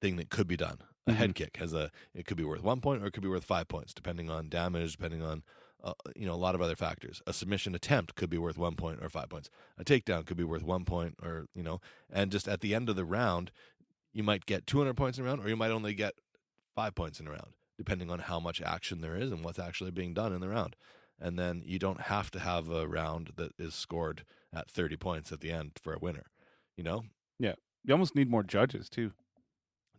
thing that could be done. A head kick it could be worth 1 point or it could be worth 5 points, depending on damage, depending on a lot of other factors. A submission attempt could be worth 1 point or 5 points. A takedown could be worth 1 point, or and just at the end of the round, you might get 200 points in a round, or you might only get 5 points in a round, depending on how much action there is and what's actually being done in the round. And then you don't have to have a round that is scored at 30 points at the end for a winner. yeah, you almost need more judges too.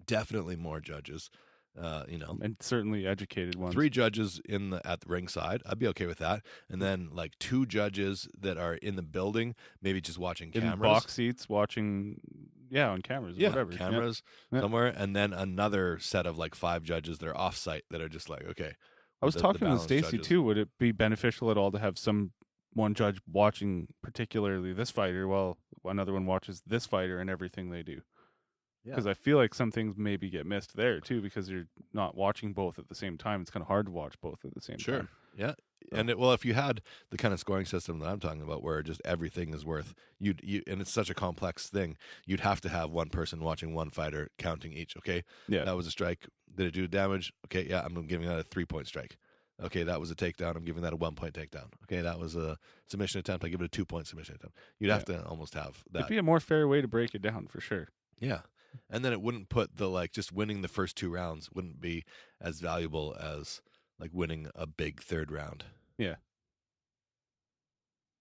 Definitely more judges. And certainly educated ones. 3 judges at the ringside, I'd be okay with that. And then like 2 judges that are in the building, maybe just watching in cameras, box seats, watching, on cameras, whatever, cameras somewhere, and then another set of like 5 judges that are off-site that are just like, okay. I was talking with balanced Stacy judges. too. Would it be beneficial at all to have one judge watching particularly this fighter while another one watches this fighter and everything they do? Because I feel like some things maybe get missed there too, because you're not watching both at the same time. It's kind of hard to watch both at the same time. Yeah. And if you had the kind of scoring system that I'm talking about, where just everything is worth you, and it's such a complex thing, you'd have to have one person watching one fighter counting each. Okay, yeah, that was a strike. Did it do damage? Okay, yeah, I'm giving that a 3 point strike. Okay, that was a takedown. I'm giving that a 1 point takedown. Okay, that was a submission attempt. I give it a 2 point submission attempt. You'd have to almost have that. It'd be a more fair way to break it down for sure. Yeah. And then it wouldn't put just winning the first 2 rounds wouldn't be as valuable as like winning a big third round. Yeah.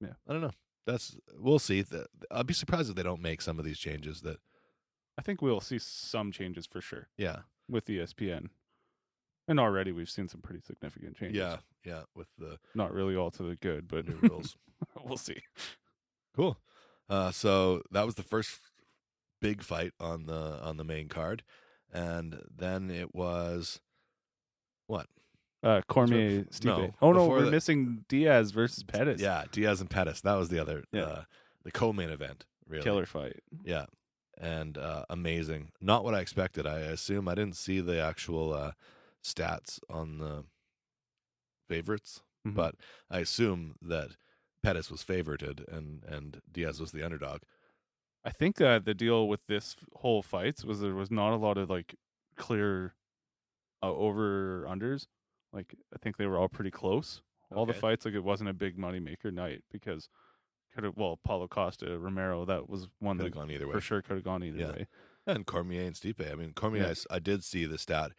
I don't know. We'll see. I'd be surprised if they don't make some of these changes. That I think we'll see some changes for sure. Yeah. With ESPN. And already we've seen some pretty significant changes. Yeah. With the not really all to the good, but new rules. We'll see. Cool. So that was the first big fight on the main card, and then it was what? Cormier, Stipe. No, we're missing Diaz versus Pettis. Yeah, Diaz and Pettis. That was the other, the co-main event. Really, killer fight. Yeah, and amazing. Not what I expected. I assume I didn't see the actual stats on the favorites, but I assume that Pettis was favorited and Diaz was the underdog. I think the deal with this whole fight was there was not a lot of like clear over unders. Like I think they were all pretty close. All the fights, like it wasn't a big moneymaker night because Paulo Costa, Romero, that was one that gone either way. For sure could have gone either way. And Cormier and Stipe. I mean, Cormier, I did see the stat.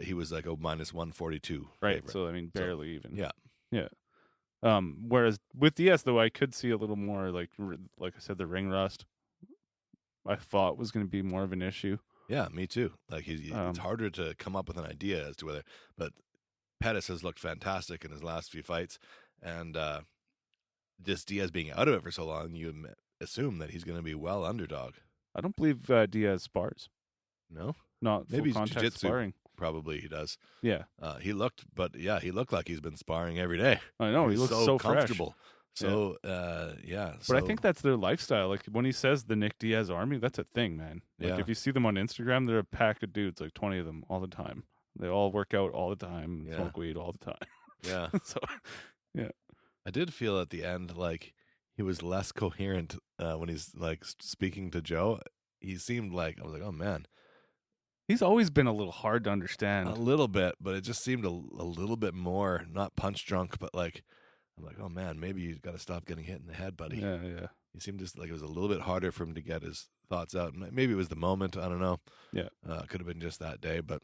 He was like a minus 142. Right. favorite. So I mean, barely even. Yeah. Yeah. Whereas with Diaz, though, I could see a little more like I said, the ring rust. I thought was going to be more of an issue. Yeah, me too. Like it's harder to come up with an idea as to whether, but Pettis has looked fantastic in his last few fights, and just Diaz being out of it for so long, you assume that he's going to be well underdog. I don't believe Diaz spars. No, not maybe full contact jiu-jitsu. sparring. Probably he does. Yeah, he looked like he's been sparring every day. I know he looks so comfortable. Fresh. So, But I think that's their lifestyle. Like when he says the Nick Diaz army, that's a thing, man. Like if you see them on Instagram, they're a pack of dudes, like 20 of them all the time. They all work out all the time, smoke weed all the time. Yeah. So, yeah. I did feel at the end like he was less coherent when he's like speaking to Joe. He seemed like, I was like, oh man. He's always been a little hard to understand. A little bit, but it just seemed a little bit more, not punch drunk, but like, I'm like, oh man, maybe you got to stop getting hit in the head, buddy. Yeah. He seemed just like it was a little bit harder for him to get his thoughts out. Maybe it was the moment. I don't know. Yeah. Could have been just that day, but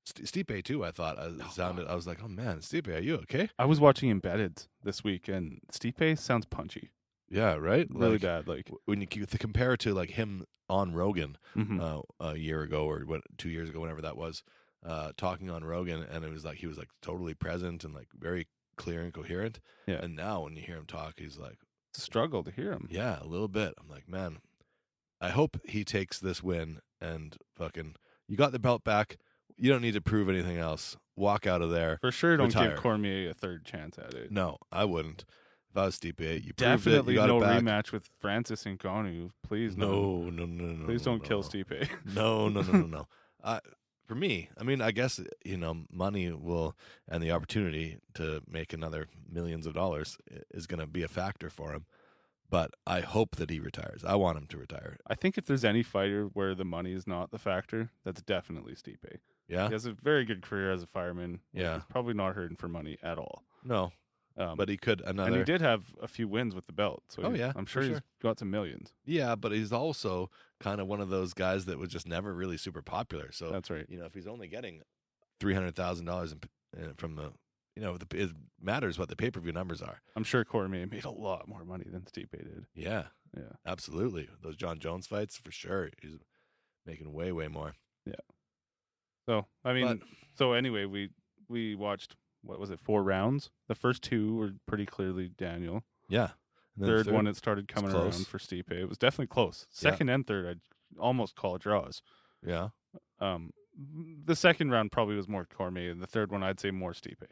Stipe too, I thought. I was like, oh man, Stipe, are you okay? I was watching Embedded this week, and Stipe sounds punchy. Yeah, right? Really bad. Like when you compare it to like him on Rogan a year ago or 2 years ago, whenever that was, talking on Rogan, and it was like he was like totally present and like very clear and coherent. Yeah. And now when you hear him talk, he's like, It's a struggle to hear him. yeah, a little bit. I'm like, man, I hope he takes this win and fucking, you got the belt back. You don't need to prove anything else. Walk out of there. For sure, don't retire. give Cormier a third chance at it. No, I wouldn't. If I was Stipe, you proved Definitely it, you got no it back. rematch with Francis Ngannou. Please, No. Please don't kill no. Stipe. No. For me, I mean, I guess, money will, and the opportunity to make another millions of dollars is going to be a factor for him. But I hope that he retires. I want him to retire. I think if there's any fighter where the money is not the factor, that's definitely Stipe. Yeah? He has a very good career as a fireman. Yeah. He's probably not hurting for money at all. No. But he could and he another. did have a few wins with the belt. So Oh, yeah, I'm for sure he's sure. got some millions. Yeah, but he's also kind of one of those guys that was just never really super popular. So, That's right. if he's only getting $300,000 from the, it matters what the pay-per-view numbers are. I'm sure Cormier made a lot more money than Stipe did. Yeah, Yeah. absolutely. Those John Jones fights, for sure. He's making way, way more. So, I mean, so anyway, we watched, what was it, 4 rounds? The first 2 were pretty clearly Daniel. Yeah. And then Third one, it started coming close. around for Stipe. It was definitely close. Second and third, I'd almost call it draws. Yeah. The second round probably was more Cormier, and the third one I'd say more Stipe.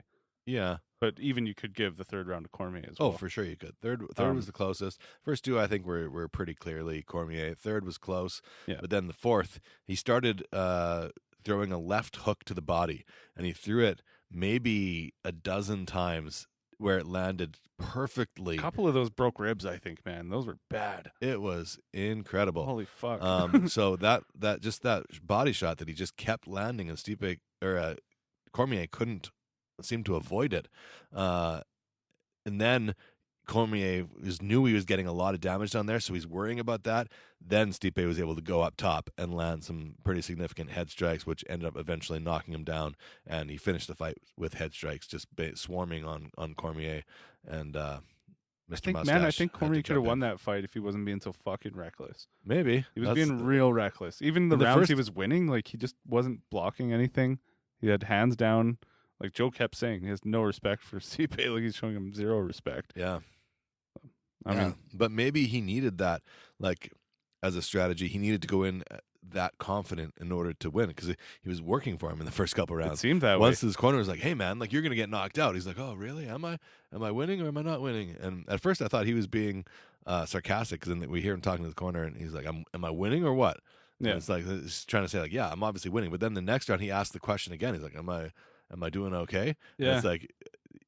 Yeah. But even you could give the third round to Cormier as Oh, well. for sure you could. Third was the closest. First 2, I think, were pretty clearly Cormier. Third was close. Yeah. But then the fourth, he started throwing a left hook to the body, and he threw it maybe a dozen times where it landed perfectly. A couple of those broke ribs, I think, man. Those were bad. It was incredible. Holy fuck. So that body shot that he just kept landing, and Stipe or Cormier couldn't seem to avoid it. And then Cormier knew he was getting a lot of damage down there, so he's worrying about that. Then Stipe was able to go up top and land some pretty significant head strikes, which ended up eventually knocking him down. And he finished the fight with head strikes, just swarming on Cormier and Mr. Mustache. I think Cormier had to could have jump won in. that fight if he wasn't being so fucking reckless. Maybe He was being real reckless. Even the In the rounds he first- was winning, like he just wasn't blocking anything. He had hands down. Like Joe kept saying, he has no respect for Stipe. Like he's showing him zero respect. Yeah. I mean, but maybe he needed that, like, as a strategy. He needed to go in that confident in order to win, because he was working for him in the first couple it rounds. seemed that Once way. his corner was like, "Hey man, like you're gonna get knocked out," he's like, "Oh really? Am I winning or am I not winning?" And at first I thought he was being sarcastic, because then we hear him talking to the corner, and he's like, "Am I winning or what?" And Yeah. it's like he's trying to say like, "Yeah, I'm obviously winning." But then the next round he asked the question again. He's like, "Am I doing okay?" And Yeah. it's like,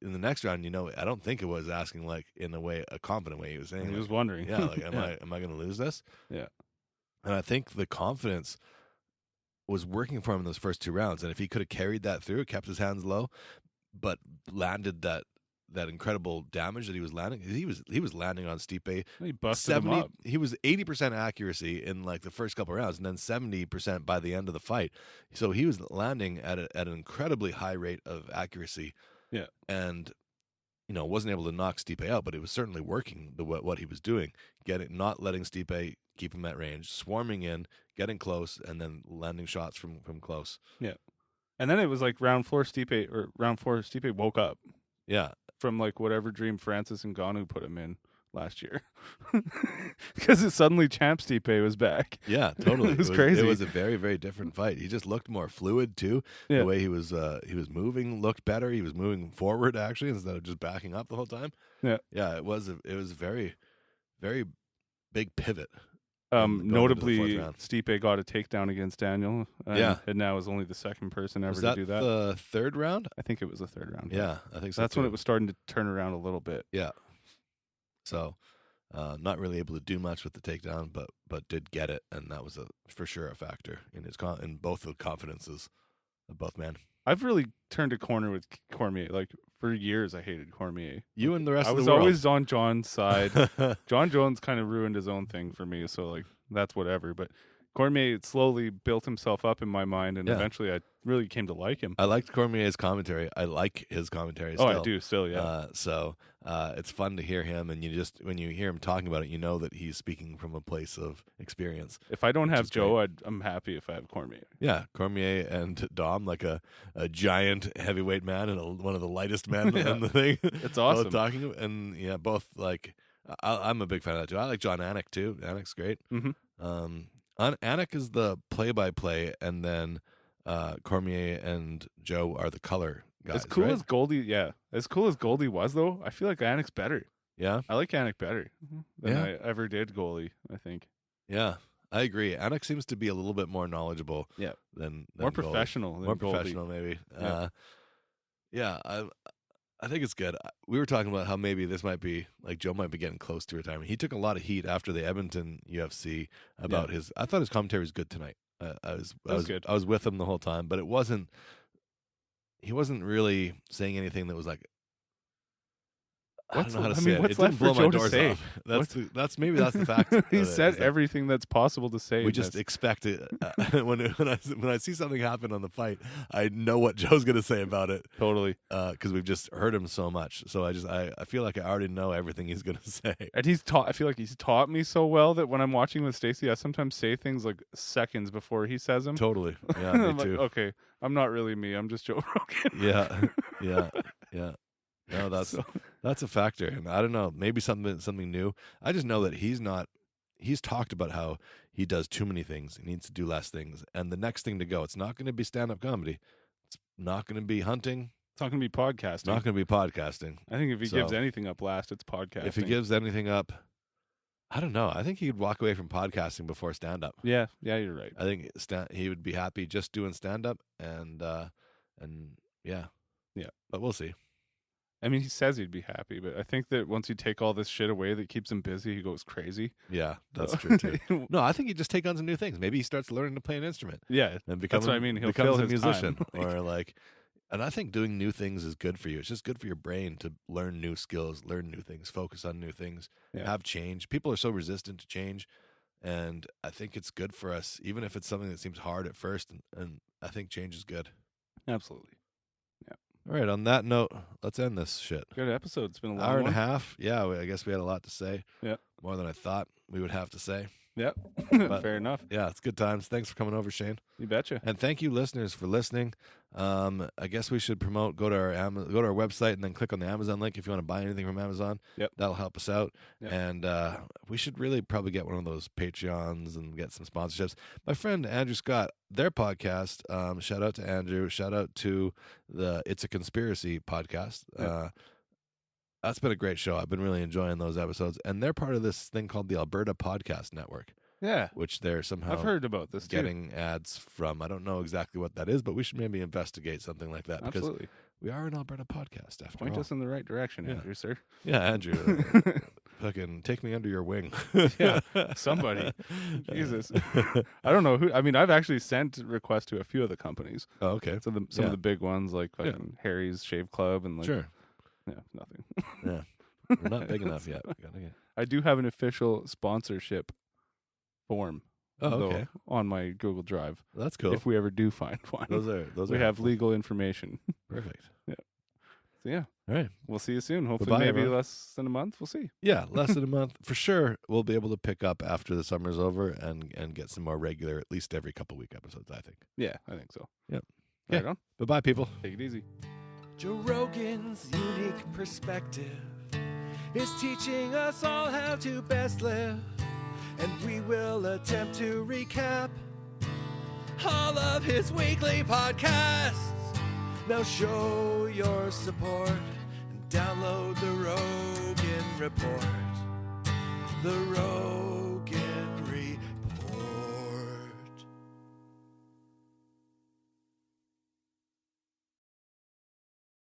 in the next round, I don't think it was asking like in a confident way. He was saying, He like, was wondering. yeah, like, am I going to lose this? Yeah. And I think the confidence was working for him in those first 2 rounds. And if he could have carried that through, kept his hands low, but landed that incredible damage that he was landing, he was landing on Stipe. He busted him up. He was 80% accuracy in like the first couple of rounds, and then 70% by the end of the fight. So he was landing at an incredibly high rate of accuracy. Yeah. And wasn't able to knock Stipe out, but it was certainly working what he was doing, not letting Stipe keep him at range, swarming in, getting close, and then landing shots from close. Yeah. And then it was like round 4, Stipe woke up Yeah. from like whatever dream Francis Ngannou put him in last year. Because suddenly Champ Stipe was back. Yeah, totally. It was crazy. It was a very, very different fight. He just looked more fluid too. Yeah. The way he was moving looked better. He was moving forward actually instead of just backing up the whole time. Yeah. Yeah, it was a very, very big pivot. going into the Notably, fourth round. Stipe got a takedown against Daniel. Yeah. And now is only the second person ever Was to that do that. the third round? I think it was the third round. Yeah, I think so. That's when too. it was starting to turn around a little bit. Yeah. So, not really able to do much with the takedown, but did get it, and that was for sure a factor in in both the confidences of both men. I've really turned a corner with Cormier. Like for years, I hated Cormier. You and the rest I of was the world. always on John's side. John Jones kind of ruined his own thing for me, so like that's whatever. But Cormier slowly built himself up in my mind, and Yeah. eventually I really came to like him. I liked Cormier's commentary. I like his commentary still. Oh, I do still, yeah. So it's fun to hear him, and when you hear him talking about it, you know that he's speaking from a place of experience. If I don't which have is Joe, I'm happy if I have Cormier. Yeah, Cormier and Dom, like a giant heavyweight man and one of the lightest men in the thing. It's awesome. Both talking, and yeah, both like I'm a big fan of that too. I like John Anik too. Anik's great. Mm-hmm. Anik is the play-by-play, and then Cormier and Joe are the color guys. As cool right? as Goldie, as cool as Goldie was, though, I feel like Anik's better. Yeah, I like Anik better than Yeah. I ever did Goldie, I think. yeah, I agree. Anik seems to be a little bit more knowledgeable. Yeah. than More Goldie. professional than More Goldie. professional, maybe. Yeah. I think it's good. We were talking about how maybe this might be like Joe might be getting close to retirement. He took a lot of heat after the Edmonton UFC about his. I thought his commentary was good tonight. I was good. I was with him the whole time, but it wasn't. He wasn't really saying anything that was like. I don't know how to say it. What's It didn't left blow for my Joe to doors say? off. That's the fact. He of it, said is that everything that's possible to say. We in just this. expect it. When I see something happen on the fight, I know what Joe's going to say about it. Totally. Because we've just heard him so much. So I feel like I already know everything he's going to say. And I feel like he's taught me so well that when I'm watching with Stacey, I sometimes say things like seconds before he says them. Totally. Yeah, I'm me like, too. okay, I'm not really me. I'm just Joe Rogan. Yeah. No, that's a factor. And I don't know, maybe something new. I just know that he's talked about how he does too many things. He needs to do less things. And the next thing to go, it's not going to be stand-up comedy. It's not going to be hunting. It's not going to be podcasting. It's not going to be podcasting. I think if he So, gives anything up last, it's podcasting. If he gives anything up, I don't know. I think he could walk away from podcasting before stand-up. Yeah, you're right. I think he would be happy just doing stand-up and yeah. But we'll see. I mean, he says he'd be happy, but I think that once you take all this shit away that keeps him busy, he goes crazy. Yeah, that's true too. No, I think he'd just take on some new things. Maybe he starts learning to play an instrument. Yeah, and that's what I mean. He'll becomes fill a his musician time. or like. And I think doing new things is good for you. It's just good for your brain to learn new skills, learn new things, focus on new things, have change. People are so resistant to change, and I think it's good for us, even if it's something that seems hard at first. And I think change is good. Absolutely. All right. On that note, let's end this shit. Good episode. It's been a long Hour and one. a half. Yeah, I guess we had a lot to say. Yeah. More than I thought we would have to say. Yep. Fair enough. Yeah, it's good times. Thanks for coming over, Shane. You betcha. And thank you, listeners, for listening. I guess we should promote. Go to our website and then click on the Amazon link if you want to buy anything from Amazon. Yep. That'll help us out. Yep. And we should really probably get one of those Patreons and get some sponsorships. My friend Andrew Scott, their podcast. Shout out to Andrew. Shout out to the It's a Conspiracy podcast. Yep. That's been a great show. I've been really enjoying those episodes. And they're part of this thing called the Alberta Podcast Network. Yeah. Which they're somehow I've heard about this too. getting ads from. I don't know exactly what that is, but we should maybe investigate something like that. Absolutely. Because we are an Alberta podcast after Point all. us in the right direction, Yeah. Andrew, sir. Yeah, Andrew. Fucking take me under your wing. Yeah, somebody. Jesus. I don't know who. I mean, I've actually sent requests to a few of the companies. Oh, okay. So some of the big ones like fucking Harry's Shave Club and like. Sure. Yeah, nothing. Yeah. We're not big enough yet. We gotta get... I do have an official sponsorship form. Oh, though, okay. on my Google Drive. That's cool. If we ever do find one. Those we are have helpful. legal information. Perfect. Yeah. So yeah. All right. We'll see you soon. Hopefully Bye-bye, maybe everyone. less than a month. We'll see. Yeah, less than a month. For sure, we'll be able to pick up after the summer's over and get some more regular, at least every couple week episodes, I think. Yeah, I think so. Yep. Right Okay. on. Bye-bye, people. Take it easy. Joe Rogan's unique perspective is teaching us all how to best live, and we will attempt to recap all of his weekly podcasts. Now show your support and download the Rogan Report. The Rogan